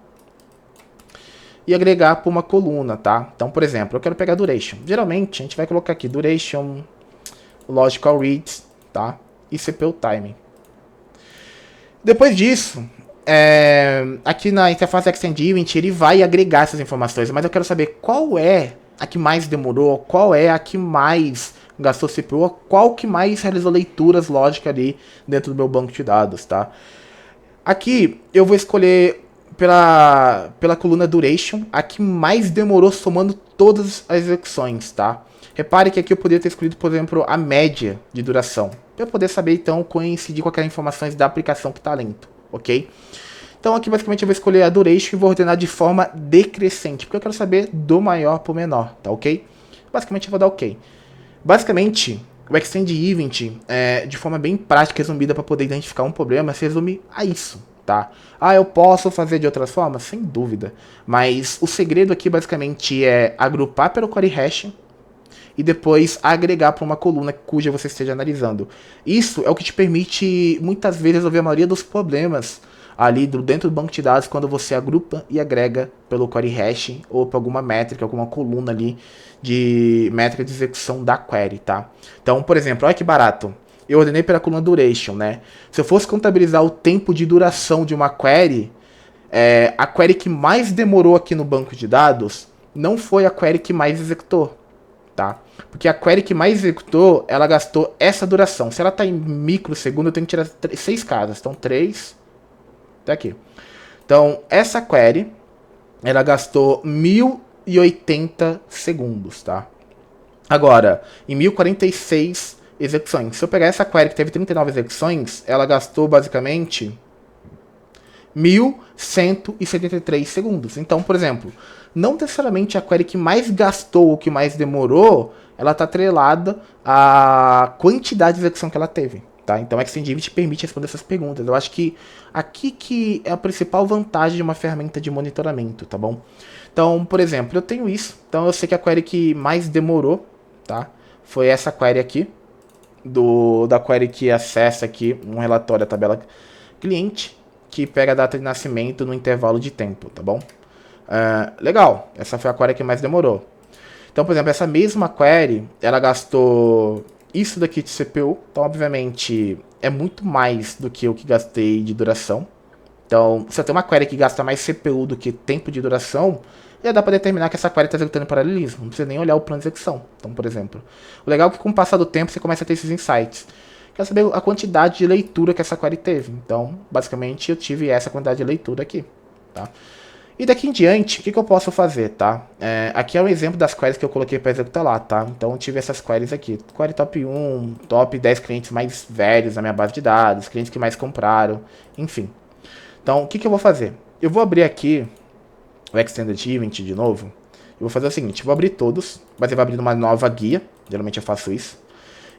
E agregar para uma coluna, tá? Então, por exemplo, eu quero pegar duration. Geralmente, a gente vai colocar aqui duration, logical reads, tá? E CPU timing. Depois disso, aqui na interface Extend Event, ele vai agregar essas informações, mas eu quero saber qual é a que mais demorou, qual é a que mais gastou CPU, qual que mais realizou leituras lógicas ali dentro do meu banco de dados, tá? Aqui eu vou escolher pela coluna Duration, a que mais demorou somando todas as execuções, tá? Repare que aqui eu poderia ter escolhido, por exemplo, a média de duração, para eu poder saber, então, coincidir com aquelas informações da aplicação que está lento, ok? Então aqui basicamente eu vou escolher a Duration e vou ordenar de forma decrescente, porque eu quero saber do maior para o menor, tá ok? Basicamente eu vou dar ok. Basicamente, o Extend Event, de forma bem prática e resumida para poder identificar um problema, se resume a isso, tá? Ah, eu posso fazer de outras formas? Sem dúvida. Mas o segredo aqui basicamente é agrupar pelo query hash e depois agregar para uma coluna cuja você esteja analisando. Isso é o que te permite muitas vezes resolver a maioria dos problemas ali dentro do banco de dados quando você agrupa e agrega pelo query hash ou para alguma métrica, alguma coluna ali de métrica de execução da query, tá? Então, por exemplo, olha que barato. Eu ordenei pela coluna duration, né? Se eu fosse contabilizar o tempo de duração de uma query, a query que mais demorou aqui no banco de dados não foi a query que mais executou, tá? Porque a query que mais executou, ela gastou essa duração. Se ela está em microsegundo, eu tenho que tirar 6 casas. Então, 3, até aqui. Então, essa query, ela gastou 1080 segundos, tá? Agora, em 1046 execuções. Se eu pegar essa query que teve 39 execuções, ela gastou basicamente 1173 segundos. Então, por exemplo, não necessariamente a query que mais gastou ou que mais demorou, ela está atrelada à quantidade de execução que ela teve. Tá? Então, o Extend te permite responder essas perguntas. Eu acho que aqui que é a principal vantagem de uma ferramenta de monitoramento, tá bom? Então, por exemplo, eu tenho isso. Então, eu sei que a query que mais demorou, tá? Foi essa query aqui, da query que acessa aqui um relatório da tabela cliente, que pega a data de nascimento no intervalo de tempo, tá bom? Legal, essa foi a query que mais demorou. Então, por exemplo, essa mesma query, ela gastou isso daqui de CPU, então obviamente é muito mais do que o que gastei de duração. Então, se eu tenho uma query que gasta mais CPU do que tempo de duração, já dá para determinar que essa query está executando em paralelismo, não precisa nem olhar o plano de execução. Então, por exemplo, o legal é que com o passar do tempo você começa a ter esses insights. Quer saber a quantidade de leitura que essa query teve. Então, basicamente, eu tive essa quantidade de leitura aqui, tá? E daqui em diante, o que eu posso fazer, tá? Aqui é um exemplo das queries que eu coloquei para executar lá, tá? Então eu tive essas queries aqui. Query top 1, top 10 clientes mais velhos na minha base de dados, clientes que mais compraram, enfim. Então, o que eu vou fazer? Eu vou abrir aqui o Extended Event de novo. Eu vou fazer o seguinte, eu vou abrir todos, mas eu vou abrir uma nova guia. Geralmente eu faço isso.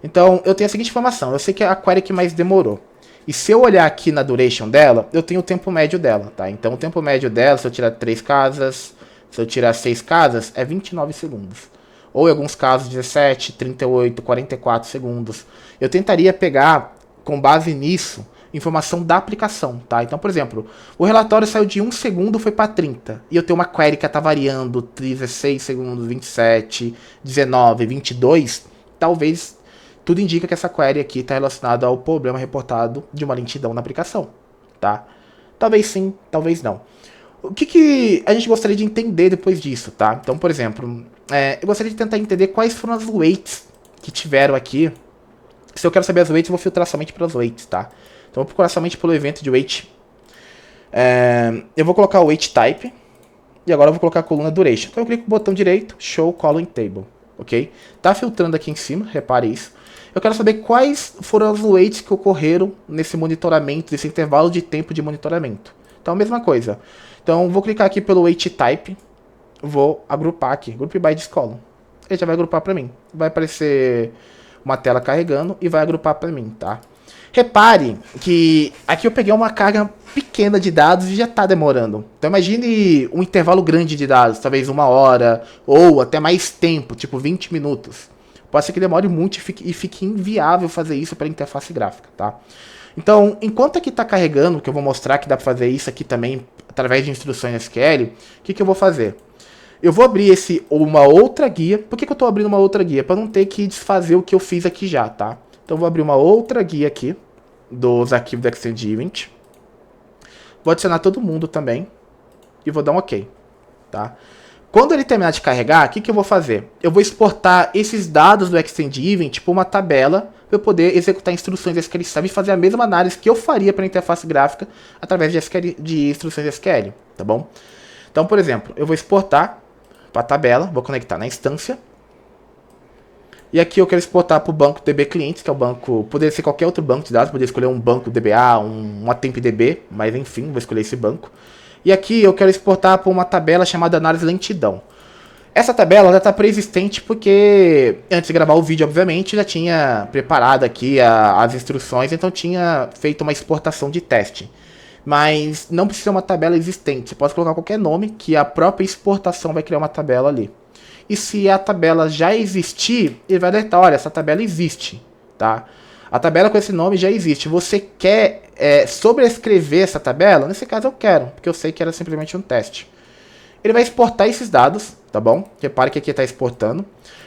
Então, eu tenho a seguinte informação. Eu sei que é a query que mais demorou. E se eu olhar aqui na duration dela, eu tenho o tempo médio dela, tá? Então, o tempo médio dela, se eu tirar 3 casas, se eu tirar 6 casas, é 29 segundos. Ou em alguns casos, 17, 38, 44 segundos. Eu tentaria pegar, com base nisso, informação da aplicação, tá? Então, por exemplo, o relatório saiu de 1 segundo, foi para 30. E eu tenho uma query que está variando 16 segundos, 27, 19, 22. Talvez tudo indica que essa query aqui está relacionada ao problema reportado de uma lentidão na aplicação, tá? Talvez sim, talvez não. O que a gente gostaria de entender depois disso, tá? Então, por exemplo, eu gostaria de tentar entender quais foram as weights que tiveram aqui. Se eu quero saber as weights, eu vou filtrar somente pelas weights, tá? Então, eu vou procurar somente pelo evento de weight. Eu vou colocar o weight type. E agora eu vou colocar a coluna duration. Então, eu clico no botão direito, show column table, ok? Tá filtrando aqui em cima, repare isso. eu quero saber quais foram os waits que ocorreram nesse monitoramento, nesse intervalo de tempo de monitoramento. Então, a mesma coisa. Então, vou clicar aqui pelo wait type, vou agrupar aqui, group by this column. Ele já vai agrupar para mim. Vai aparecer uma tela carregando e vai agrupar para mim, tá? Repare que aqui eu peguei uma carga pequena de dados e já está demorando. Então imagine um intervalo grande de dados, talvez 1 hora ou até mais tempo, tipo 20 minutos. Pode ser que demore muito e fique inviável fazer isso para a interface gráfica, tá? Então, enquanto aqui está carregando, que eu vou mostrar que dá para fazer isso aqui também através de instruções SQL, o que eu vou fazer? Eu vou abrir uma outra guia. Por que eu estou abrindo uma outra guia? Para não ter que desfazer o que eu fiz aqui já, tá? Então vou abrir uma outra guia aqui dos arquivos do Extend Event. Vou adicionar todo mundo também e vou dar um OK, tá? Quando ele terminar de carregar, o que eu vou fazer? Eu vou exportar esses dados do Extend Event para uma tabela para eu poder executar instruções SQL Server e fazer a mesma análise que eu faria para a interface gráfica através de instruções SQL, tá bom? Então, por exemplo, eu vou exportar para a tabela, vou conectar na instância. E aqui eu quero exportar para o banco DB Clientes, que é o banco, poderia ser qualquer outro banco de dados, poderia escolher um banco DBA, uma TempDB, mas enfim, vou escolher esse banco. E aqui eu quero exportar para uma tabela chamada Análise Lentidão. Essa tabela já está pré-existente porque, antes de gravar o vídeo, obviamente, já tinha preparado aqui as instruções, então tinha feito uma exportação de teste. Mas não precisa ser uma tabela existente, você pode colocar qualquer nome que a própria exportação vai criar uma tabela ali. E se a tabela já existir, ele vai alertar, olha, essa tabela existe, tá? A tabela com esse nome já existe. Você quer sobrescrever essa tabela? Nesse caso eu quero, porque eu sei que era simplesmente um teste. Ele vai exportar esses dados, tá bom? Repare que aqui está exportando.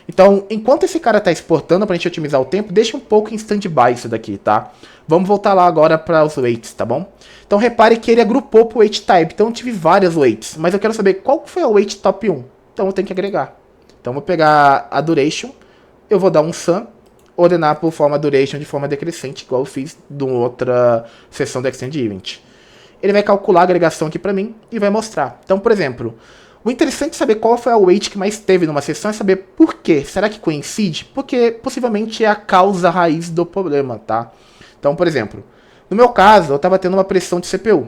Então, enquanto esse cara está exportando, para a gente otimizar o tempo, deixa um pouco em stand-by isso daqui, tá? Vamos voltar lá agora para os weights, tá bom? Então, repare que ele agrupou para o weight type. Então, eu tive vários weights, mas eu quero saber qual foi o weight top 1. Então, eu tenho que agregar. Então, vou pegar a duration, eu vou dar um sum, ordenar por forma duration de forma decrescente, igual eu fiz de outra seção do Extend Event. Ele vai calcular a agregação aqui para mim e vai mostrar. Então, por exemplo, o interessante de saber qual foi a weight que mais teve numa sessão é saber por quê. Será que coincide? Porque possivelmente é a causa raiz do problema, tá? Então, por exemplo, no meu caso, eu estava tendo uma pressão de CPU,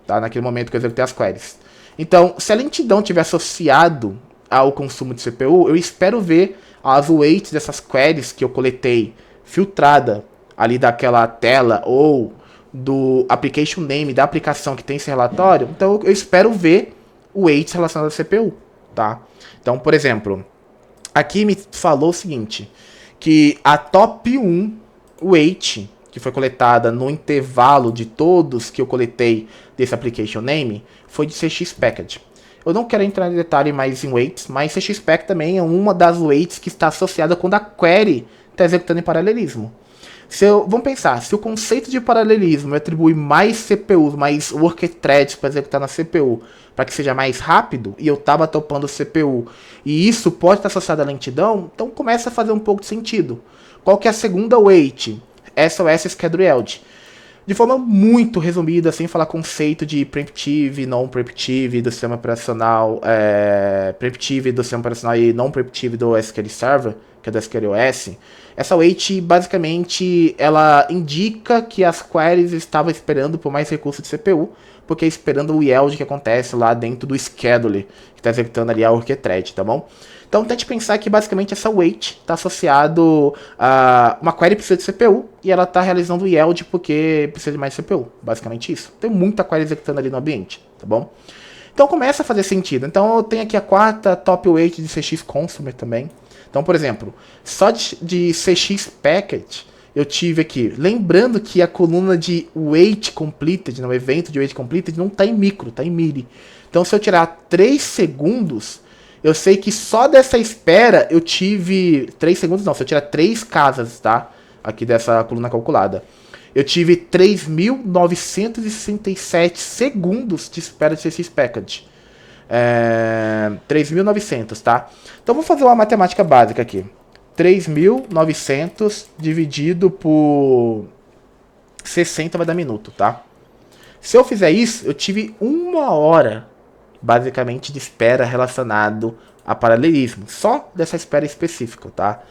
tá? Naquele momento que eu executei as queries. Então, se a lentidão estiver associado ao consumo de CPU, eu espero ver as weights dessas queries que eu coletei filtrada ali daquela tela ou do application name da aplicação que tem esse relatório. Então eu espero ver o weights relacionado à CPU, tá? Então, por exemplo, aqui me falou o seguinte, que a top 1 weight que foi coletada no intervalo de todos que eu coletei desse application name foi de CX Package. Eu não quero entrar em detalhe mais em weights, mas CXPack também é uma das weights que está associada quando a query está executando em paralelismo. Vamos pensar, se o conceito de paralelismo atribui mais CPUs, mais worker threads para executar na CPU, para que seja mais rápido, e eu estava topando o CPU, e isso pode estar associado à lentidão, então começa a fazer um pouco de sentido. Qual que é a segunda weight? SOS Scheduled. De forma muito resumida, sem falar conceito de preemptive, não preemptive do sistema operacional, preemptive do sistema operacional e não preemptive do SQL Server, que é do SQL OS, essa weight basicamente ela indica que as queries estavam esperando por mais recursos de CPU, porque esperando o yield que acontece lá dentro do scheduler, que está executando ali a worker thread, tá bom? Então tente pensar que basicamente essa weight está associado a uma query precisa de CPU e ela está realizando o yield porque precisa de mais CPU, basicamente isso. Tem muita query executando ali no ambiente, tá bom? Então começa a fazer sentido. Então eu tenho aqui a quarta top weight de CX Consumer também. Então, por exemplo, só de CX Package eu tive aqui, lembrando que a coluna de weight completed, no evento de weight completed, não está em micro, está em milli. Então se eu tirar 3 segundos, eu sei que só dessa espera eu tive 3 segundos, não, se eu tirar 3 casas, tá? Aqui dessa coluna calculada. Eu tive 3.967 segundos de espera de CX Package. 3.900, tá? Então vou fazer uma matemática básica aqui. 3.900 dividido por 60 vai dar minuto, tá? Se eu fizer isso, eu tive 1 hora, basicamente, de espera relacionado a paralelismo. Só dessa espera específica, tá?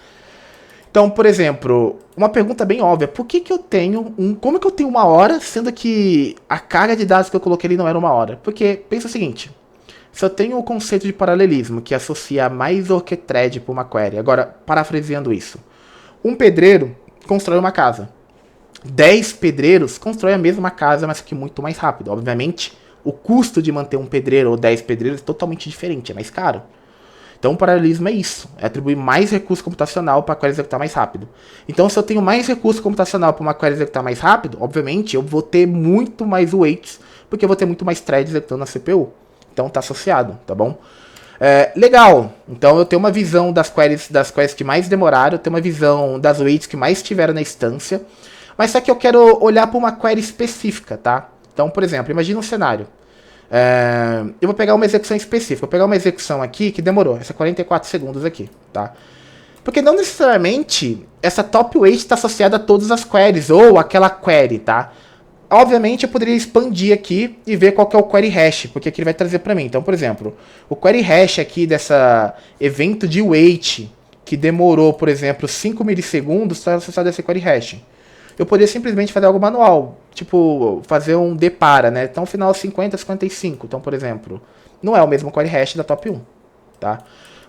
Então, por exemplo, uma pergunta bem óbvia, por que que eu tenho como que eu tenho uma hora, sendo que a carga de dados que eu coloquei ali não era uma hora? Porque, pensa o seguinte, se eu tenho o conceito de paralelismo, que associa mais o que thread para uma query, agora, parafraseando isso, um pedreiro constrói uma casa, 10 pedreiros constroem a mesma casa, mas que muito mais rápido. Obviamente, o custo de manter um pedreiro ou 10 pedreiros é totalmente diferente, é mais caro. Então o paralelismo é isso, é atribuir mais recurso computacional para a query executar mais rápido. Então se eu tenho mais recurso computacional para uma query executar mais rápido, obviamente eu vou ter muito mais weights, porque eu vou ter muito mais threads executando na CPU. Então tá associado, tá bom? Legal, então eu tenho uma visão das queries que mais demoraram, eu tenho uma visão das weights que mais tiveram na instância, mas só que eu quero olhar para uma query específica, tá? Então, por exemplo, imagina um cenário. Eu vou pegar uma execução específica. Vou pegar uma execução aqui que demorou, essa 44 segundos aqui, tá? Porque não necessariamente essa top weight está associada a todas as queries, ou aquela query, tá? Obviamente eu poderia expandir aqui e ver qual que é o query hash, porque aqui ele vai trazer para mim. Então, por exemplo, o query hash aqui dessa evento de wait, que demorou, por exemplo, 5 milissegundos, está associado a esse query hash. Eu poderia simplesmente fazer algo manual, tipo, fazer um depara, né? Então, final 50, 55. Então, por exemplo, não é o mesmo query hash da top 1, tá?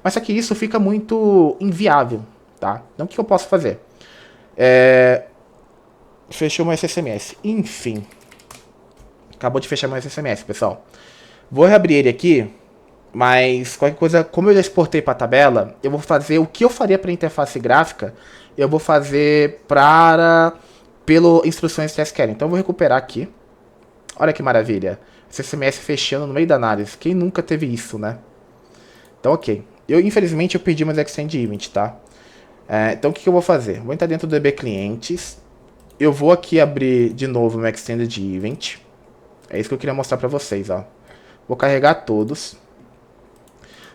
Mas só que isso fica muito inviável, tá? Então, o que eu posso fazer? Fechou meu SSMS. Enfim. Acabou de fechar meu SSMS, pessoal. Vou reabrir ele aqui, mas qualquer coisa, como eu já exportei para a tabela, eu vou fazer o que eu faria para a interface gráfica, eu vou fazer pelo instruções de SQL. Então eu vou recuperar aqui. Olha que maravilha. SSMS fechando no meio da análise. Quem nunca teve isso, né? Então, ok. Infelizmente, eu perdi meus Extend Event, tá? Então, o que eu vou fazer? Vou entrar dentro do DB Clientes. Eu vou aqui abrir de novo meu Extended Event. É isso que eu queria mostrar pra vocês, ó. Vou carregar todos.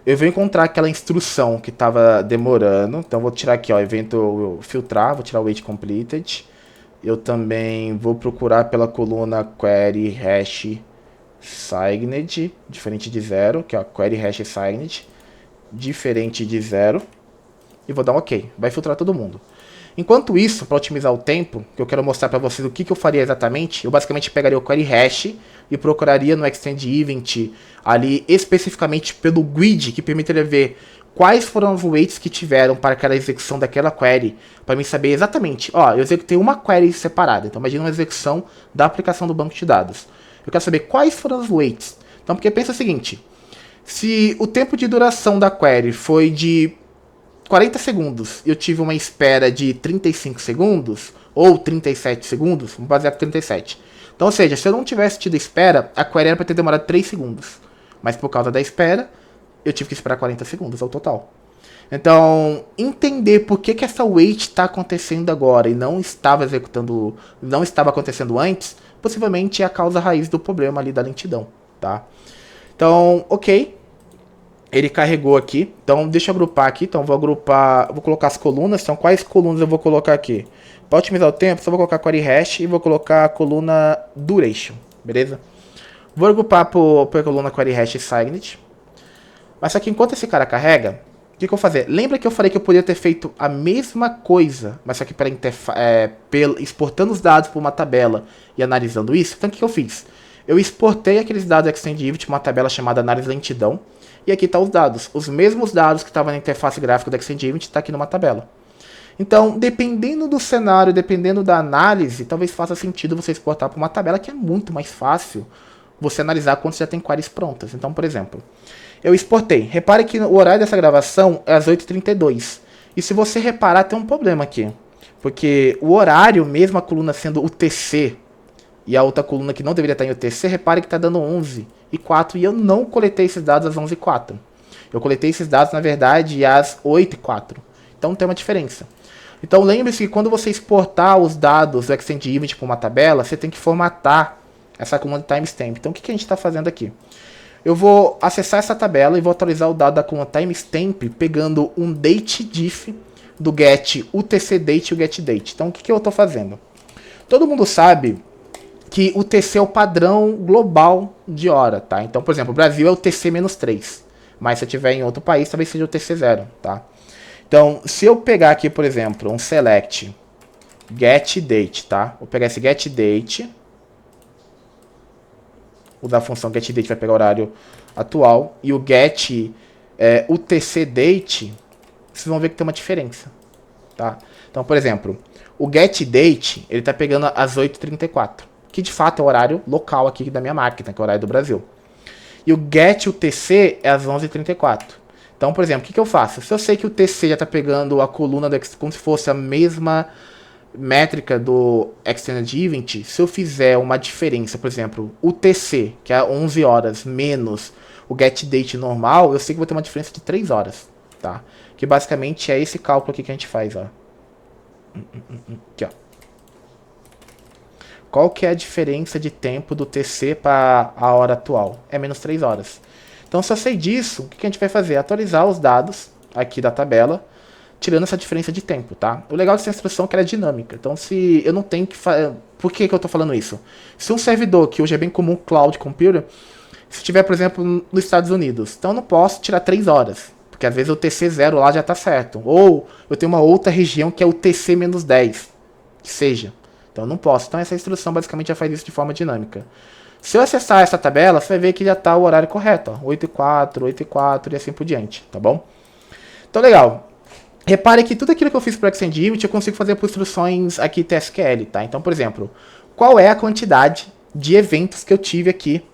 Eu vou encontrar aquela instrução que estava demorando. Então, vou tirar aqui, ó, evento filtrar. Vou tirar o wait completed. Eu também vou procurar pela coluna query hash signed, diferente de 0, que é a query hash signed, diferente de 0, e vou dar um OK. Vai filtrar todo mundo. Enquanto isso, para otimizar o tempo, que eu quero mostrar para vocês o que eu faria exatamente, eu basicamente pegaria o query hash e procuraria no Extend Event ali especificamente pelo grid, que permitiria ver quais foram os weights que tiveram para aquela execução daquela query, para mim saber exatamente, ó, eu executei uma query separada, então imagina uma execução da aplicação do banco de dados. Eu quero saber quais foram os weights. Então, porque pensa o seguinte, se o tempo de duração da query foi de 40 segundos e eu tive uma espera de 35 segundos, ou 37 segundos, vamos basear com 37. Então, ou seja, se eu não tivesse tido espera, a query era para ter demorado 3 segundos. Mas por causa da espera, eu tive que esperar 40 segundos ao total. Então, entender por que essa wait está acontecendo agora e não estava acontecendo antes, possivelmente é a causa raiz do problema ali da lentidão, tá? Então, ok. Ele carregou aqui. Então, deixa eu agrupar aqui. Então, vou colocar as colunas. Então, quais colunas eu vou colocar aqui? Para otimizar o tempo, só vou colocar query hash e vou colocar a coluna duration, beleza? Vou agrupar por coluna query hash signed. Mas só que enquanto esse cara carrega, o que eu vou fazer? Lembra que eu falei que eu poderia ter feito a mesma coisa, mas só que para exportando os dados para uma tabela e analisando isso? Então o que eu fiz? Eu exportei aqueles dados Extend Event para uma tabela chamada análise lentidão, e aqui estão os dados. Os mesmos dados que estavam na interface gráfica do Extend Event está aqui numa tabela. Então, dependendo do cenário, dependendo da análise, talvez faça sentido você exportar para uma tabela que é muito mais fácil você analisar quando você já tem queries prontas. Então, por exemplo, eu exportei. Repare que o horário dessa gravação é às 8h32. E se você reparar, tem um problema aqui. Porque o horário, mesmo a coluna sendo UTC, e a outra coluna que não deveria estar em UTC, repare que está dando 11h04 e eu não coletei esses dados às 11h04. Eu coletei esses dados, na verdade, às 8h04. Então tem uma diferença. Então lembre-se que quando você exportar os dados do Extend Event para uma tabela, você tem que formatar essa coluna de timestamp. Então o que a gente está fazendo aqui? Eu vou acessar essa tabela e vou atualizar o dado da coluna timestamp pegando um dateDiff do get UTC-date e o getDate. Então o que eu estou fazendo? Todo mundo sabe que o TC é o padrão global de hora, tá? Então, por exemplo, o Brasil é o TC-3, mas se eu tiver em outro país, talvez seja o TC0, tá? Então, se eu pegar aqui, por exemplo, um select get date, tá? Vou pegar esse get date, usar a função get date vai pegar o horário atual, e o get UTC date, vocês vão ver que tem uma diferença, tá? Então, por exemplo, o get date, ele tá pegando às 8h34, que de fato é o horário local aqui da minha máquina, que é o horário do Brasil. E o get UTC é às 11h34. Então, por exemplo, o que eu faço? Se eu sei que o TC já está pegando a coluna como se fosse a mesma métrica do Extended Event, se eu fizer uma diferença, por exemplo, o TC, que é 11 horas, menos o getDate normal, eu sei que vou ter uma diferença de 3 horas, tá? Que basicamente é esse cálculo aqui que a gente faz, ó. Aqui, ó. Qual que é a diferença de tempo do TC para a hora atual? É menos 3 horas. Então, se eu sei disso, o que a gente vai fazer? Atualizar os dados aqui da tabela, tirando essa diferença de tempo, tá? O legal dessa instrução é que ela é dinâmica. Então, se eu não tenho que... Por que eu estou falando isso? Se um servidor, que hoje é bem comum, cloud computer, se estiver, por exemplo, nos Estados Unidos, então eu não posso tirar 3 horas. Porque às vezes o TC0 lá já está certo. Ou eu tenho uma outra região que é o TC-10, que seja. Então eu não posso. Então essa instrução basicamente já faz isso de forma dinâmica. Se eu acessar essa tabela, você vai ver que já está o horário correto, ó, 8h04, 8h04 e assim por diante, tá bom? Então legal. Repare que tudo aquilo que eu fiz para o Extend Event eu consigo fazer por instruções aqui TSQL, tá? Então, por exemplo, qual é a quantidade de eventos que eu tive aqui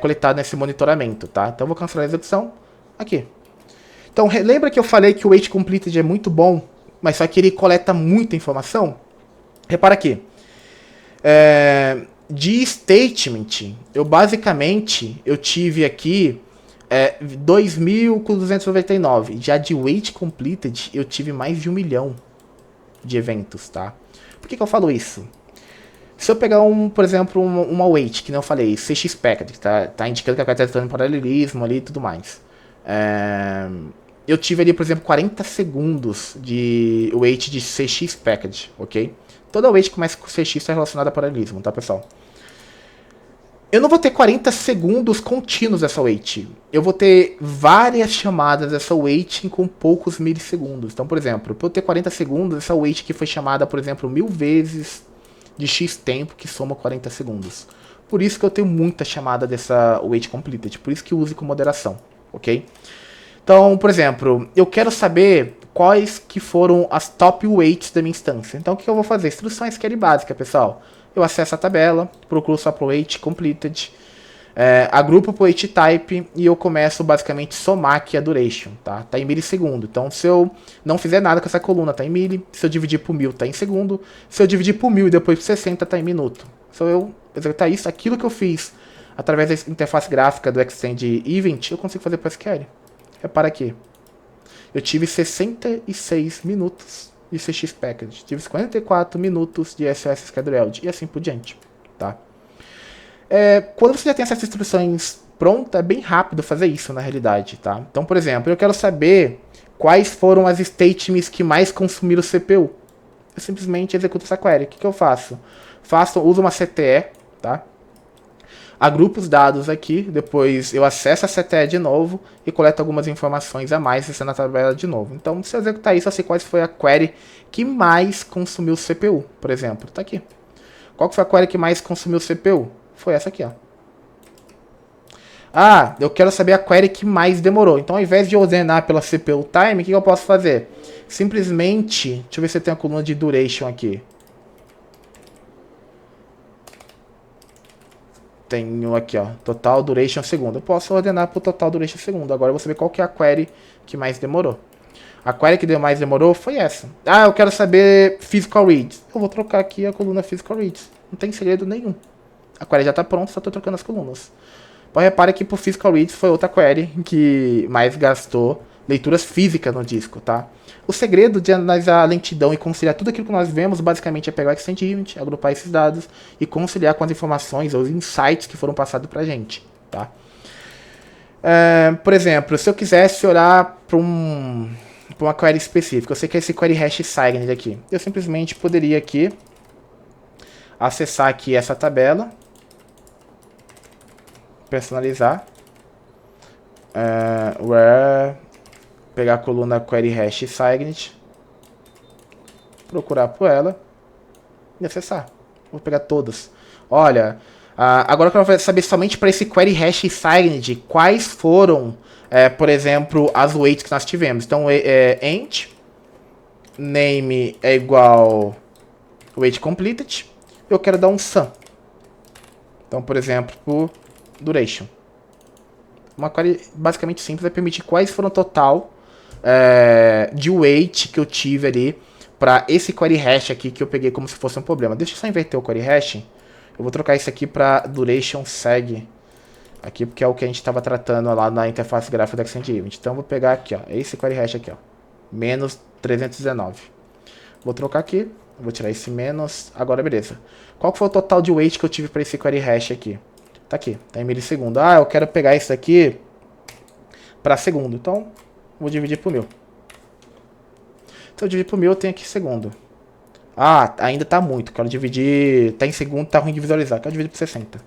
coletado nesse monitoramento, tá? Então eu vou cancelar a execução aqui. Então lembra que eu falei que o Wait Completed é muito bom, mas só que ele coleta muita informação? Repara aqui. De statement, eu tive aqui 2.299. Já de wait completed, eu tive mais de 1 milhão de eventos, tá? Por que eu falo isso? Se eu pegar, por exemplo, uma wait, que não eu falei, CX package, tá indicando que a coisa está tratando paralelismo ali e tudo mais. Eu tive ali, por exemplo, 40 segundos de wait de CX package, ok? Toda wait que começa com CX está relacionada a paralelismo, tá, pessoal? Eu não vou ter 40 segundos contínuos dessa wait. Eu vou ter várias chamadas dessa wait com poucos milissegundos. Então, por exemplo, para eu ter 40 segundos, essa wait aqui foi chamada, por exemplo, 1000 vezes de X tempo, que soma 40 segundos. Por isso que eu tenho muita chamada dessa wait completed. Por isso que eu uso com moderação, ok? Então, por exemplo, eu quero saber quais que foram as top waits da minha instância. Então, o que eu vou fazer? Instrução SQL básica, pessoal. Eu acesso a tabela, procuro só pro wait completed, agrupo pro wait type e eu começo basicamente somar aqui a duration, tá? Tá em milissegundo. Então, se eu não fizer nada com essa coluna, tá em mili. Se eu dividir por 1000, tá em segundo. Se eu dividir por 1000 e depois por 60, tá em minuto. Se eu executar isso, aquilo que eu fiz através da interface gráfica do Extend Event, eu consigo fazer pro SQL. Repara aqui. Eu tive 66 minutos de CX Package. Tive 54 minutos de SOS Scheduled e assim por diante, tá? Quando você já tem essas instruções prontas, é bem rápido fazer isso na realidade, tá? Então, por exemplo, eu quero saber quais foram as statements que mais consumiram o CPU. Eu simplesmente executo essa query. O que eu faço? Uso uma CTE, tá? Agrupo os dados aqui, depois eu acesso a CTE de novo e coleto algumas informações a mais acessando a tabela de novo. Então, se eu executar isso, eu sei qual foi a query que mais consumiu o CPU, por exemplo. Tá aqui. Qual foi a query que mais consumiu o CPU? Foi essa aqui, ó. Ah, eu quero saber a query que mais demorou. Então, ao invés de ordenar pela CPU time, o que eu posso fazer? Simplesmente, deixa eu ver se tem a coluna de duration aqui. Tenho aqui, ó, total duration segundo. Eu posso ordenar para o total duration segundo. Agora eu vou saber qual que é a query que mais demorou. A query que mais demorou foi essa. Ah, eu quero saber physical reads. Eu vou trocar aqui a coluna physical reads. Não tem segredo nenhum. A query já está pronta, só estou trocando as colunas. Pode reparar que por physical reads foi outra query que mais gastou leituras físicas no disco, tá? O segredo de analisar a lentidão e conciliar tudo aquilo que nós vemos, basicamente, é pegar o Extend Event, agrupar esses dados e conciliar com as informações ou os insights que foram passados pra gente, tá? Por exemplo, se eu quisesse olhar para uma query específica, eu sei que é esse query hash signed aqui, eu simplesmente poderia aqui acessar aqui essa tabela, personalizar, where pegar a coluna query hash signed, procurar por ela e acessar. Vou pegar todas. Olha, agora eu quero saber somente para esse query hash signed quais foram, por exemplo, as weights que nós tivemos. Então, int name é igual weight completed. Eu quero dar um sum. Então, por exemplo, por duration. Uma query basicamente simples vai permitir quais foram o total de weight que eu tive ali para esse query hash aqui que eu peguei como se fosse um problema. Deixa eu só inverter o query hash. Eu vou trocar isso aqui para duration seg. Aqui porque é o que a gente estava tratando lá na interface gráfica da Accent Event. Então eu vou pegar aqui, ó, esse query hash aqui, ó, menos 319. Vou trocar aqui, vou tirar esse menos. Agora beleza. Qual que foi o total de weight que eu tive para esse query hash aqui? Tá aqui, tá em milissegundo. Ah, eu quero pegar isso aqui para segundo. Então, vou dividir por 1000. Se eu dividir por 1000, eu tenho aqui segundo. Ah, ainda tá muito. Quero dividir... Tá em segundo, tá ruim de visualizar. Quero dividir por 60.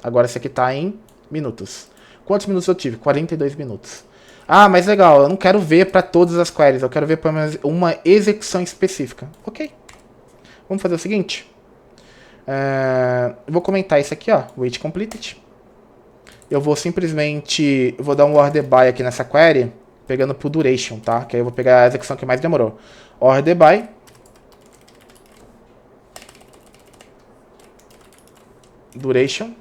Agora esse aqui tá em minutos. Quantos minutos eu tive? 42 minutos. Ah, mas legal. Eu não quero ver para todas as queries. Eu quero ver para uma execução específica. Ok. Vamos fazer o seguinte. Vou comentar isso aqui, ó. Wait completed. Eu vou simplesmente... Vou dar um order by aqui nessa query, pegando por duration, tá? Que aí eu vou pegar a execução que mais demorou. Order by. Duration.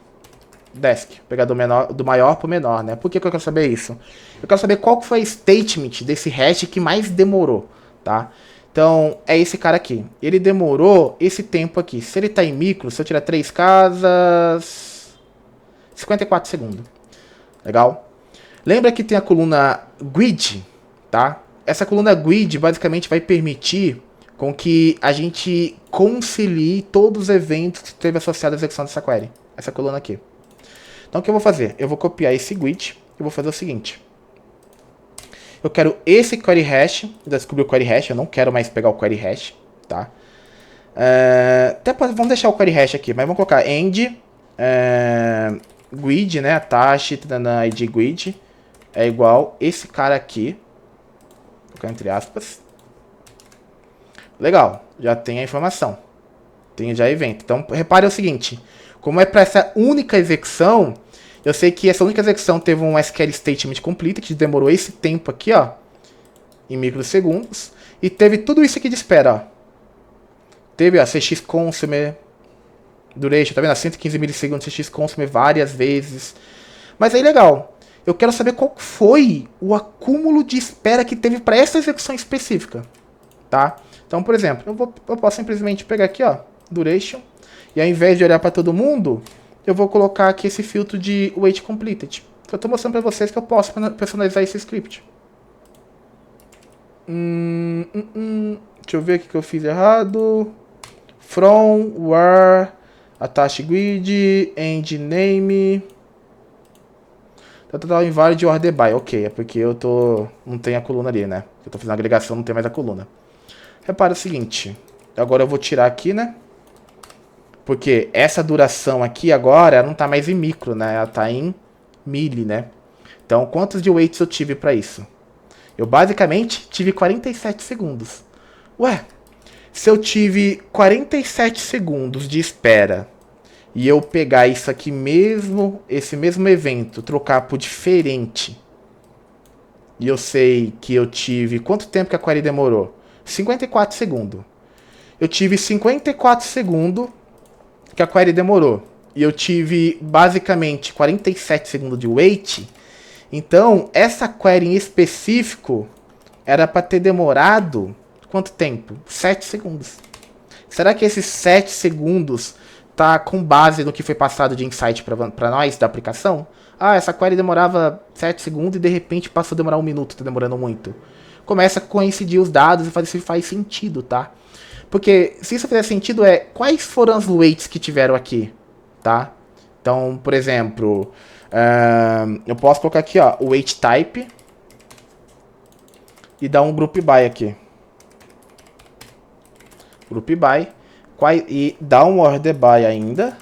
Desk. Pegar do maior pro menor, né? Por que eu quero saber isso? Eu quero saber qual foi o statement desse hash que mais demorou, tá? Então, é esse cara aqui. Ele demorou esse tempo aqui. Se ele tá em micro, se eu tirar 3 casas... 54 segundos. Legal? Lembra que tem a coluna grid, tá? Essa coluna grid basicamente vai permitir com que a gente concilie todos os eventos que esteve associados à execução dessa query. Essa coluna aqui. Então, o que eu vou fazer? Eu vou copiar esse grid e vou fazer o seguinte. Eu quero esse query hash. Já descobri o query hash. Eu não quero mais pegar o query hash, tá? Vamos deixar o query hash aqui, mas vamos colocar end grid, né? Attach id grid é igual esse cara aqui. Vou colocar entre aspas. Legal, já tem a informação. Tem já evento. Então, repare o seguinte. Como é para essa única execução, eu sei que essa única execução teve um SQL statement complete, que demorou esse tempo aqui, ó, em microsegundos, e teve tudo isso aqui de espera, ó. Teve, ó, CX consumer, duration, tá vendo? 115 milissegundos, CX consumer várias vezes. Mas aí, legal. Eu quero saber qual foi o acúmulo de espera que teve para essa execução específica, tá? Então, por exemplo, eu posso simplesmente pegar aqui, ó, duration, e ao invés de olhar para todo mundo, eu vou colocar aqui esse filtro de wait completed. Eu estou mostrando para vocês que eu posso personalizar esse script. Deixa eu ver o que eu fiz errado. From, where, attach grid, end name. Total invalid order by. Ok, é porque não tem a coluna ali, né? Eu estou fazendo a agregação, não tem mais a coluna. Repara o seguinte. Agora eu vou tirar aqui, né? Porque essa duração aqui agora não tá mais em micro, né? Ela tá em milli, né? Então, quantos de weights eu tive para isso? Eu basicamente tive 47 segundos. Ué, se eu tive 47 segundos de espera e eu pegar isso aqui mesmo, esse mesmo evento, trocar por diferente, e eu sei que eu tive... Quanto tempo que a query demorou? 54 segundos. Eu tive 54 segundos que a query demorou. E eu tive basicamente 47 segundos de wait. Então, essa query em específico era para ter demorado quanto tempo? 7 segundos. Será que esses 7 segundos tá com base no que foi passado de insight para nós da aplicação? Ah, essa query demorava 7 segundos e de repente passou a demorar 1 minuto, tá demorando muito. Começa a coincidir os dados e fazer se faz sentido, tá? Porque se isso fizer sentido quais foram as weights que tiveram aqui, tá? Então, por exemplo, eu posso colocar aqui, ó, o weight type e dar um group by aqui. Group by e dar um order by ainda.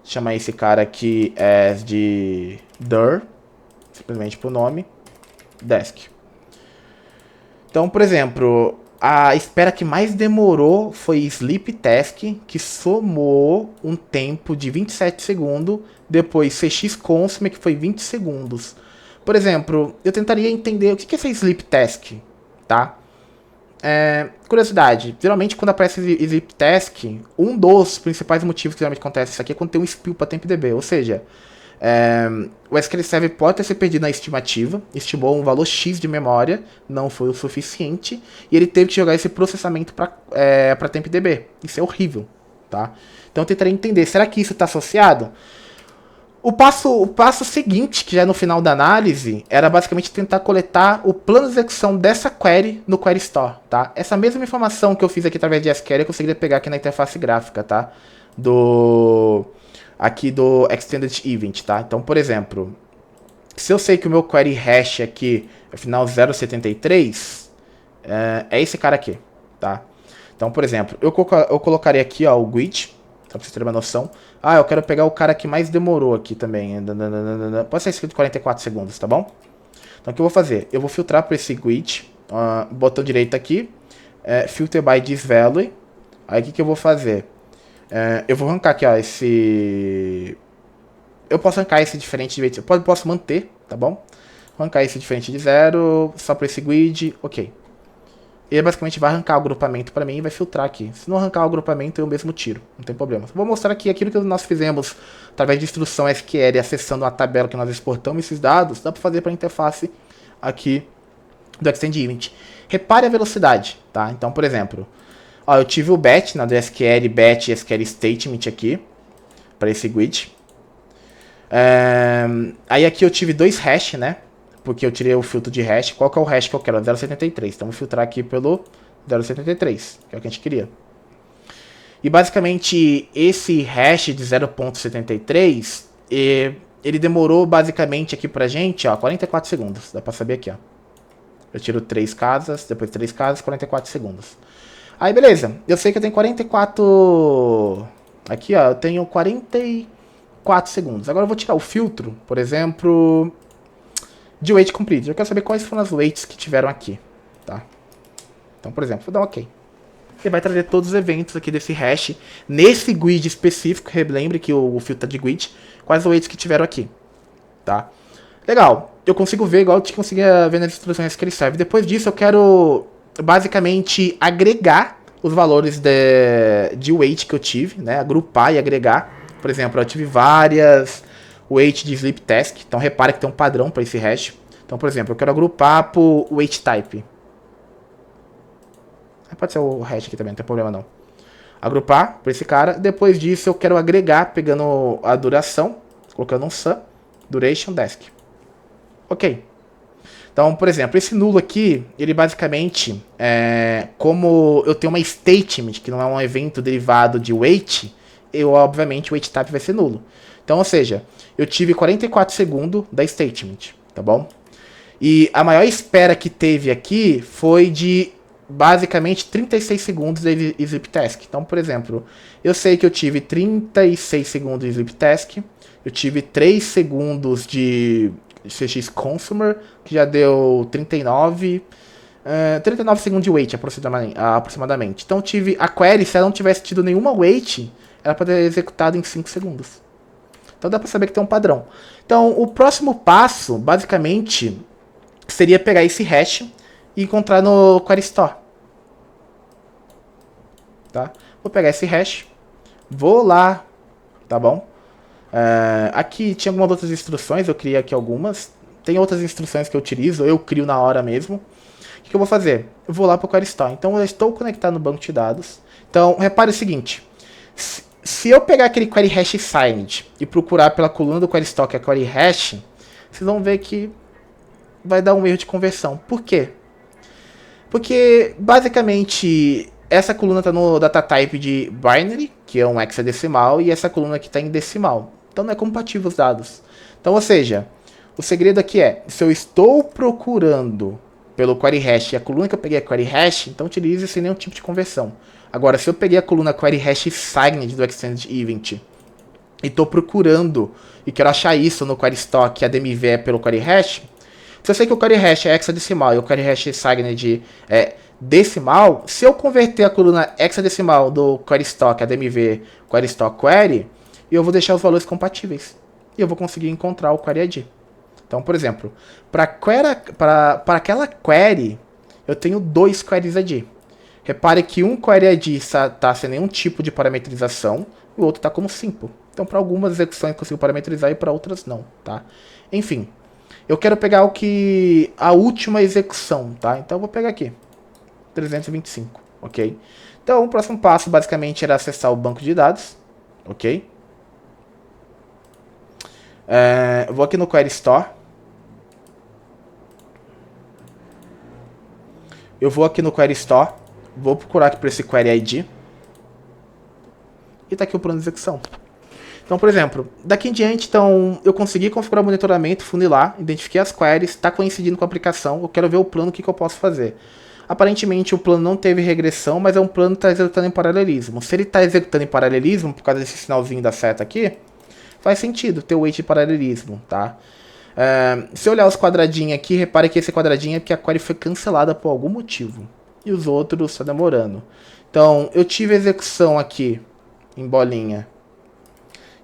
Chamar esse cara aqui de dir, simplesmente pro nome, desk. Então, por exemplo, a espera que mais demorou foi Sleep Task, que somou um tempo de 27 segundos, depois CX Consume, que foi 20 segundos. Por exemplo, eu tentaria entender o que é essa Sleep Task, tá? Curiosidade, geralmente quando aparece Sleep Task, um dos principais motivos que geralmente acontece isso aqui é quando tem um spill para TempDB, ou seja, o SQL Server pode ter se perdido na estimativa, estimou um valor X de memória, não foi o suficiente, e ele teve que jogar esse processamento para TempDB. Isso é horrível, tá? Então eu tentaria entender, será que isso está associado? O passo seguinte, que já é no final da análise, era basicamente tentar coletar o plano de execução dessa query no Query Store, tá? Essa mesma informação que eu fiz aqui através de SQL eu conseguiria pegar aqui na interface gráfica, tá? Aqui do Extended Event, tá? Então, por exemplo, se eu sei que o meu query hash aqui é final 073, é esse cara aqui, tá? Então, por exemplo, eu colocaria aqui, ó, o GUID, só pra vocês terem uma noção. Ah, eu quero pegar o cara que mais demorou aqui também. Pode ser escrito 44 segundos, tá bom? Então, o que eu vou fazer? Eu vou filtrar por esse GUID, botão direito aqui, Filter by this value. Aí, o que eu vou fazer? Eu vou arrancar aqui, ó, esse... Eu posso arrancar esse diferente de... Posso manter, tá bom? Arrancar esse diferente de 0, só por esse GUID, ok. Ele basicamente vai arrancar o agrupamento para mim e vai filtrar aqui. Se não arrancar o agrupamento, eu mesmo tiro. Não tem problema. Vou mostrar aqui aquilo que nós fizemos através de instrução SQL, acessando a tabela que nós exportamos esses dados. Dá para fazer para a interface aqui do Extend Event. Repare a velocidade, tá? Então, por exemplo, ó, eu tive o batch na do SQL, batch e SQL Statement aqui, para esse GUID. Aí aqui eu tive 2 hash, né? Porque eu tirei o filtro de hash. Qual que é o hash que eu quero? 0,73. Então, vou filtrar aqui pelo 0,73, que é o que a gente queria. E, basicamente, esse hash de 0,73, ele demorou, basicamente, aqui pra gente, ó, 44 segundos. Dá pra saber aqui, ó. Eu tiro 3 casas, depois 3 casas, 44 segundos. Aí, beleza. Eu sei que eu tenho 44... Aqui, ó, eu tenho 44 segundos. Agora eu vou tirar o filtro, por exemplo... de wait complete. Eu quero saber quais foram as waits que tiveram aqui, tá? Então, por exemplo, vou dar um OK. Ele vai trazer todos os eventos aqui desse hash, nesse GUID específico, lembre que o filtro tá de GUID, quais waits que tiveram aqui, tá? Legal, eu consigo ver igual eu conseguia ver nas instruções que ele serve. Depois disso, eu quero, basicamente, agregar os valores de wait que eu tive, né? Agrupar e agregar. Por exemplo, eu tive várias... wait de sleep task, então repare que tem um padrão para esse hash. Então, por exemplo, eu quero agrupar por wait type. Pode ser o hash aqui também, não tem problema não. Agrupar por esse cara. Depois disso eu quero agregar, pegando a duração, colocando um sum, duration desk. Ok. Então, por exemplo, esse nulo aqui, ele basicamente, como eu tenho uma statement, que não é um evento derivado de wait, obviamente, o wait type vai ser nulo. Então, ou seja, eu tive 44 segundos da statement, tá bom? E a maior espera que teve aqui foi de, basicamente, 36 segundos de sleep task. Então, por exemplo, eu sei que eu tive 36 segundos de sleep task, eu tive 3 segundos de CX consumer, que já deu 39 segundos de wait aproximadamente. Então, eu tive a query, se ela não tivesse tido nenhuma wait, ela poderia ter executado em 5 segundos. Então dá para saber que tem um padrão. Então o próximo passo, basicamente, seria pegar esse hash e encontrar no Query Store. Tá? Vou pegar esse hash, vou lá, tá bom? Aqui tinha algumas outras instruções, eu criei aqui algumas. Tem outras instruções que eu utilizo, eu crio na hora mesmo. O que eu vou fazer? Eu vou lá para o Query Store. Então eu estou conectado no banco de dados. Então repare o seguinte... Se eu pegar aquele query hash signed e procurar pela coluna do query store, que é query hash, vocês vão ver que vai dar um erro de conversão. Por quê? Porque, basicamente, essa coluna está no data type de binary, que é um hexadecimal, e essa coluna aqui está em decimal. Então não é compatível os dados. Então, ou seja, o segredo aqui é, se eu estou procurando pelo query hash e a coluna que eu peguei é query hash, então utilize sem nenhum tipo de conversão. Agora, se eu peguei a coluna query hash signed do Extended Event e estou procurando e quero achar isso no query store, que a DMV é pelo query hash, Se eu sei que o query hash é hexadecimal e o query hash signed é decimal, se eu converter a coluna hexadecimal do query stock, a DMV query stock query, eu vou deixar os valores compatíveis. E eu vou conseguir encontrar o query ID. Então, por exemplo, para aquela query, eu tenho 2 queries ID. Repare que um query ID está sem nenhum tipo de parametrização e o outro está como simple. Então, para algumas execuções eu consigo parametrizar e para outras não, tá? Enfim, eu quero pegar a última execução, tá? Então, eu vou pegar aqui, 325, ok? Então, o próximo passo, basicamente, era acessar o banco de dados, ok? Eu vou aqui no Query Store. Eu vou aqui no Query Store, vou procurar aqui por esse Query ID. E tá aqui o plano de execução. Então, por exemplo, daqui em diante, então, eu consegui configurar o monitoramento, funilar, identifiquei as queries, está coincidindo com a aplicação, eu quero ver o plano, o que eu posso fazer. Aparentemente o plano não teve regressão, mas é um plano que está executando em paralelismo. Se ele está executando em paralelismo, por causa desse sinalzinho da seta aqui, faz sentido ter o weight de paralelismo, tá? Se eu olhar os quadradinhos aqui, repare que esse quadradinho é porque a query foi cancelada por algum motivo. E os outros estão demorando. Então, eu tive execução aqui, em bolinha,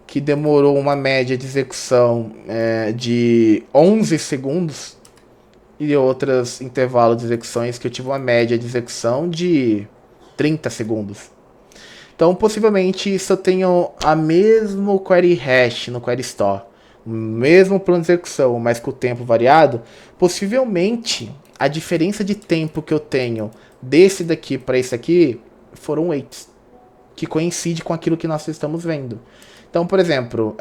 que demorou uma média de execução de 11 segundos. E outros intervalos de execuções que eu tive uma média de execução de 30 segundos. Então, possivelmente, se eu tenho a mesmo query hash no query store, o mesmo plano de execução, mas com o tempo variado, possivelmente a diferença de tempo que eu tenho desse daqui para esse aqui foram weights, que coincide com aquilo que nós estamos vendo. Então, por exemplo,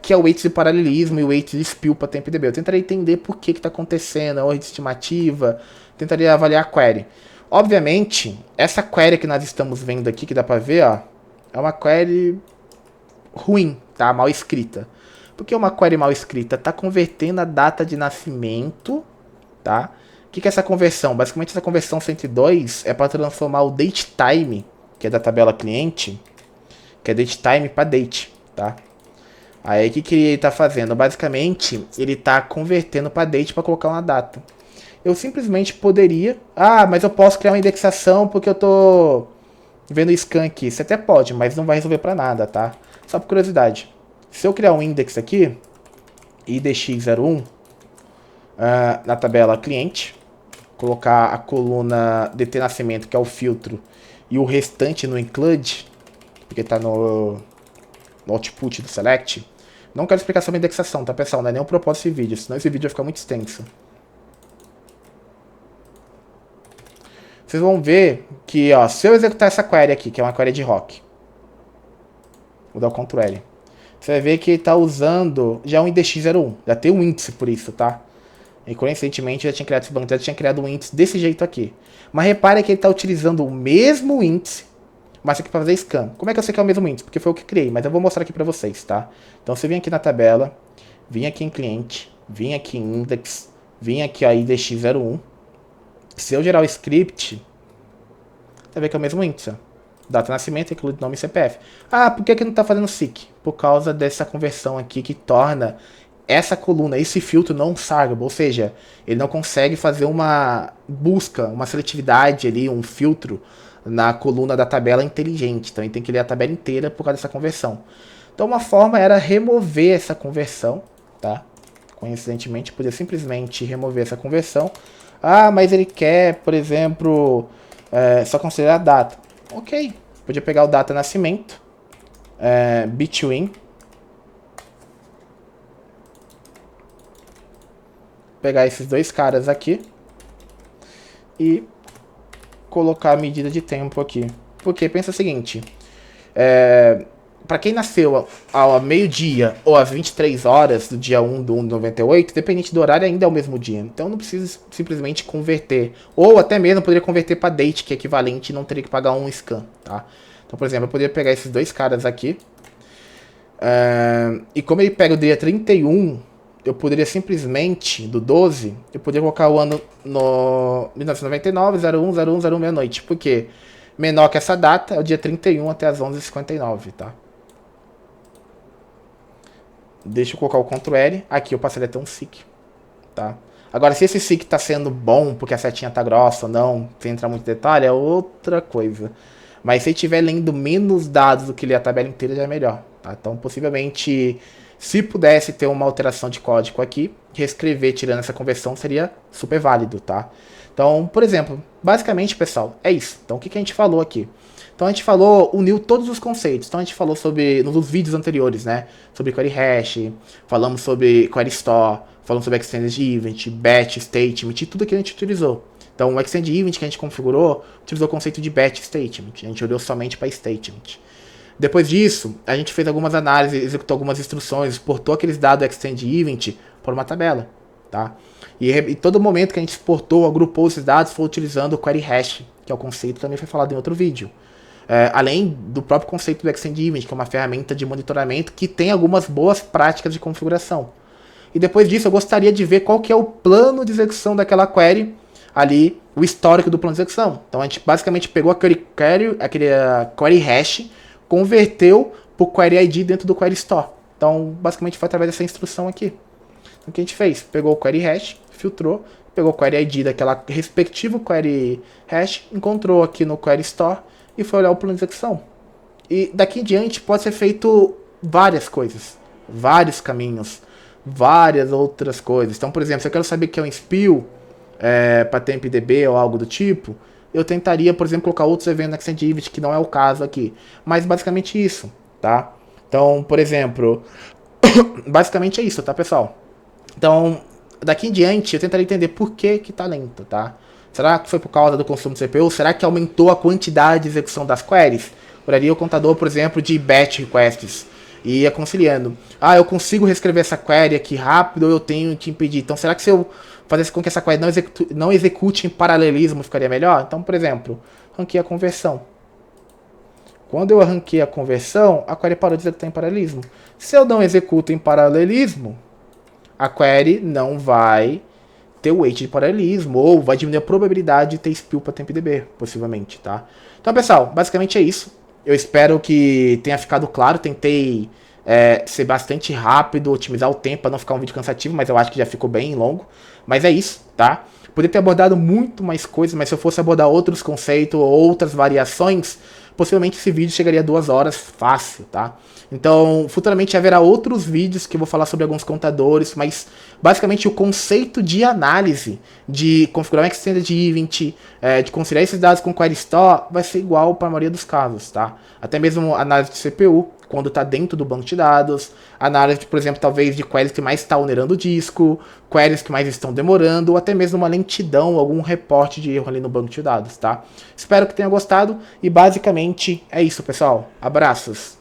que é o weight de paralelismo e o weight de spill para tempo DB. Eu tentaria entender por que está acontecendo, a ordem de estimativa, tentaria avaliar a query. Obviamente, essa query que nós estamos vendo aqui, que dá para ver, ó, é uma query ruim, tá? Mal escrita. Por que uma query mal escrita? Está convertendo a data de nascimento, tá? O que é essa conversão? Basicamente, essa conversão 102 é para transformar o datetime, que é da tabela cliente, que é datetime para date, tá? Aí o que ele tá fazendo? Basicamente, ele tá convertendo para date para colocar uma data. Eu simplesmente poderia... Ah, mas eu posso criar uma indexação porque eu tô vendo scan aqui. Você até pode, mas não vai resolver para nada, tá? Só por curiosidade. Se eu criar um index aqui, IDX01, na tabela cliente, colocar a coluna DT nascimento, que é o filtro, e o restante no include, porque está no output do select. Não quero explicar sobre indexação, tá, pessoal? Não é nem o propósito desse vídeo, senão esse vídeo vai ficar muito extenso. Vocês vão ver que, ó, se eu executar essa query aqui, que é uma query de rock, vou dar o Ctrl L, você vai ver que ele está usando já um IDX01, já tem um índice por isso, tá? E coincidentemente já tinha criado esse banco, já tinha criado um índice desse jeito aqui. Mas repare que ele está utilizando o mesmo índice, mas aqui para fazer scan. Como é que eu sei que é o mesmo índice? Porque foi eu que criei, mas eu vou mostrar aqui para vocês, tá? Então você vem aqui na tabela, vem aqui em cliente, vem aqui em index, vem aqui a IDX01. Se eu gerar o script, você vai ver que é o mesmo índice. Data de nascimento, inclui nome e CPF. Ah, por que não está fazendo SIC? Por causa dessa conversão aqui que torna essa coluna, esse filtro não usable, ou seja, ele não consegue fazer uma busca, uma seletividade ali, um filtro na coluna da tabela inteligente. Então ele tem que ler a tabela inteira por causa dessa conversão. Então uma forma era remover essa conversão, tá? Coincidentemente, podia simplesmente remover essa conversão. Ah, mas ele quer, por exemplo, só considerar a data. Ok, podia pegar o data nascimento, between, pegar esses dois caras aqui e colocar a medida de tempo aqui. Porque pensa o seguinte, para quem nasceu ao meio-dia ou às 23 horas do dia 1 do 1 de 98, dependente do horário, ainda é o mesmo dia. Então não precisa simplesmente converter. Ou até mesmo poderia converter para date, que é equivalente, e não teria que pagar um scan, tá? Então, por exemplo, eu poderia pegar esses dois caras aqui. E como ele pega o dia 31, eu poderia simplesmente, do 12, eu poderia colocar o ano no 1999, 01, 01, 01, meia-noite. Por quê? Menor que essa data é o dia 31 até as 11h59, tá? Deixa eu colocar o Ctrl L. Aqui eu passaria a ter um SIC, tá? Agora, se esse SIC está sendo bom porque a setinha tá grossa ou não, sem entrar muito em detalhe, é outra coisa. Mas se estiver lendo menos dados do que ler a tabela inteira, já é melhor. Tá? Então, possivelmente, se pudesse ter uma alteração de código aqui, reescrever tirando essa conversão seria super válido, tá? Então, por exemplo, basicamente, pessoal, é isso. Então, o que a gente falou aqui? Então, a gente falou, uniu todos os conceitos. Então, a gente falou sobre, nos vídeos anteriores, né? Sobre Query Hash, falamos sobre Query Store, falamos sobre Extended Event, Batch, Statement, e tudo que a gente utilizou. Então, o Extended Event que a gente configurou, utilizou o conceito de Batch Statement. A gente olhou somente para Statement. Depois disso, a gente fez algumas análises, executou algumas instruções, exportou aqueles dados do Extended Event por uma tabela, tá? E todo momento que a gente exportou, agrupou esses dados, foi utilizando o Query Hash, que é o conceito que também foi falado em outro vídeo. Além do próprio conceito do Extended Event, que é uma ferramenta de monitoramento que tem algumas boas práticas de configuração. E depois disso, eu gostaria de ver qual que é o plano de execução daquela query, ali, o histórico do plano de execução. Então, a gente basicamente pegou aquele query hash, converteu para o Query ID dentro do Query Store. Então, basicamente foi através dessa instrução aqui. Então, o que a gente fez? Pegou o Query Hash, filtrou, pegou o Query ID daquela respectivo Query Hash, encontrou aqui no Query Store e foi olhar o plano de execução. E daqui em diante pode ser feito várias coisas, vários caminhos, várias outras coisas. Então, por exemplo, se eu quero saber o que é um spill para TempDB ou algo do tipo, eu tentaria, por exemplo, colocar outros eventos na Extended Event, que não é o caso aqui. Mas basicamente isso, tá? Então, por exemplo, basicamente é isso, tá, pessoal? Então, daqui em diante, eu tentaria entender por que tá lento, tá? Será que foi por causa do consumo de CPU? Será que aumentou a quantidade de execução das queries? Olharia o contador, por exemplo, de batch requests e ia conciliando. Ah, eu consigo reescrever essa query aqui rápido ou eu tenho que impedir? Então, será que se eu fazer com que essa query não execute em paralelismo ficaria melhor? Então, por exemplo, ranqueei a conversão. Quando eu arranquei a conversão, a query parou de executar em paralelismo. Se eu não executo em paralelismo, a query não vai ter o weight de paralelismo, ou vai diminuir a probabilidade de ter spill para TempDB, possivelmente, tá? Então, pessoal, basicamente é isso. Eu espero que tenha ficado claro. Tentei ser bastante rápido, otimizar o tempo para não ficar um vídeo cansativo, mas eu acho que já ficou bem longo. Mas é isso, tá? Poderia ter abordado muito mais coisas, mas se eu fosse abordar outros conceitos, outras variações, possivelmente esse vídeo chegaria a 2 horas fácil, tá? Então, futuramente haverá outros vídeos que eu vou falar sobre alguns contadores, mas basicamente o conceito de análise, de configurar um Extended Event, de conciliar esses dados com Query Store, vai ser igual para a maioria dos casos, tá? Até mesmo análise de CPU, quando está dentro do banco de dados, análise, por exemplo, talvez de queries que mais está onerando o disco, queries que mais estão demorando, ou até mesmo uma lentidão, algum reporte de erro ali no banco de dados, tá? Espero que tenha gostado e basicamente é isso, pessoal. Abraços!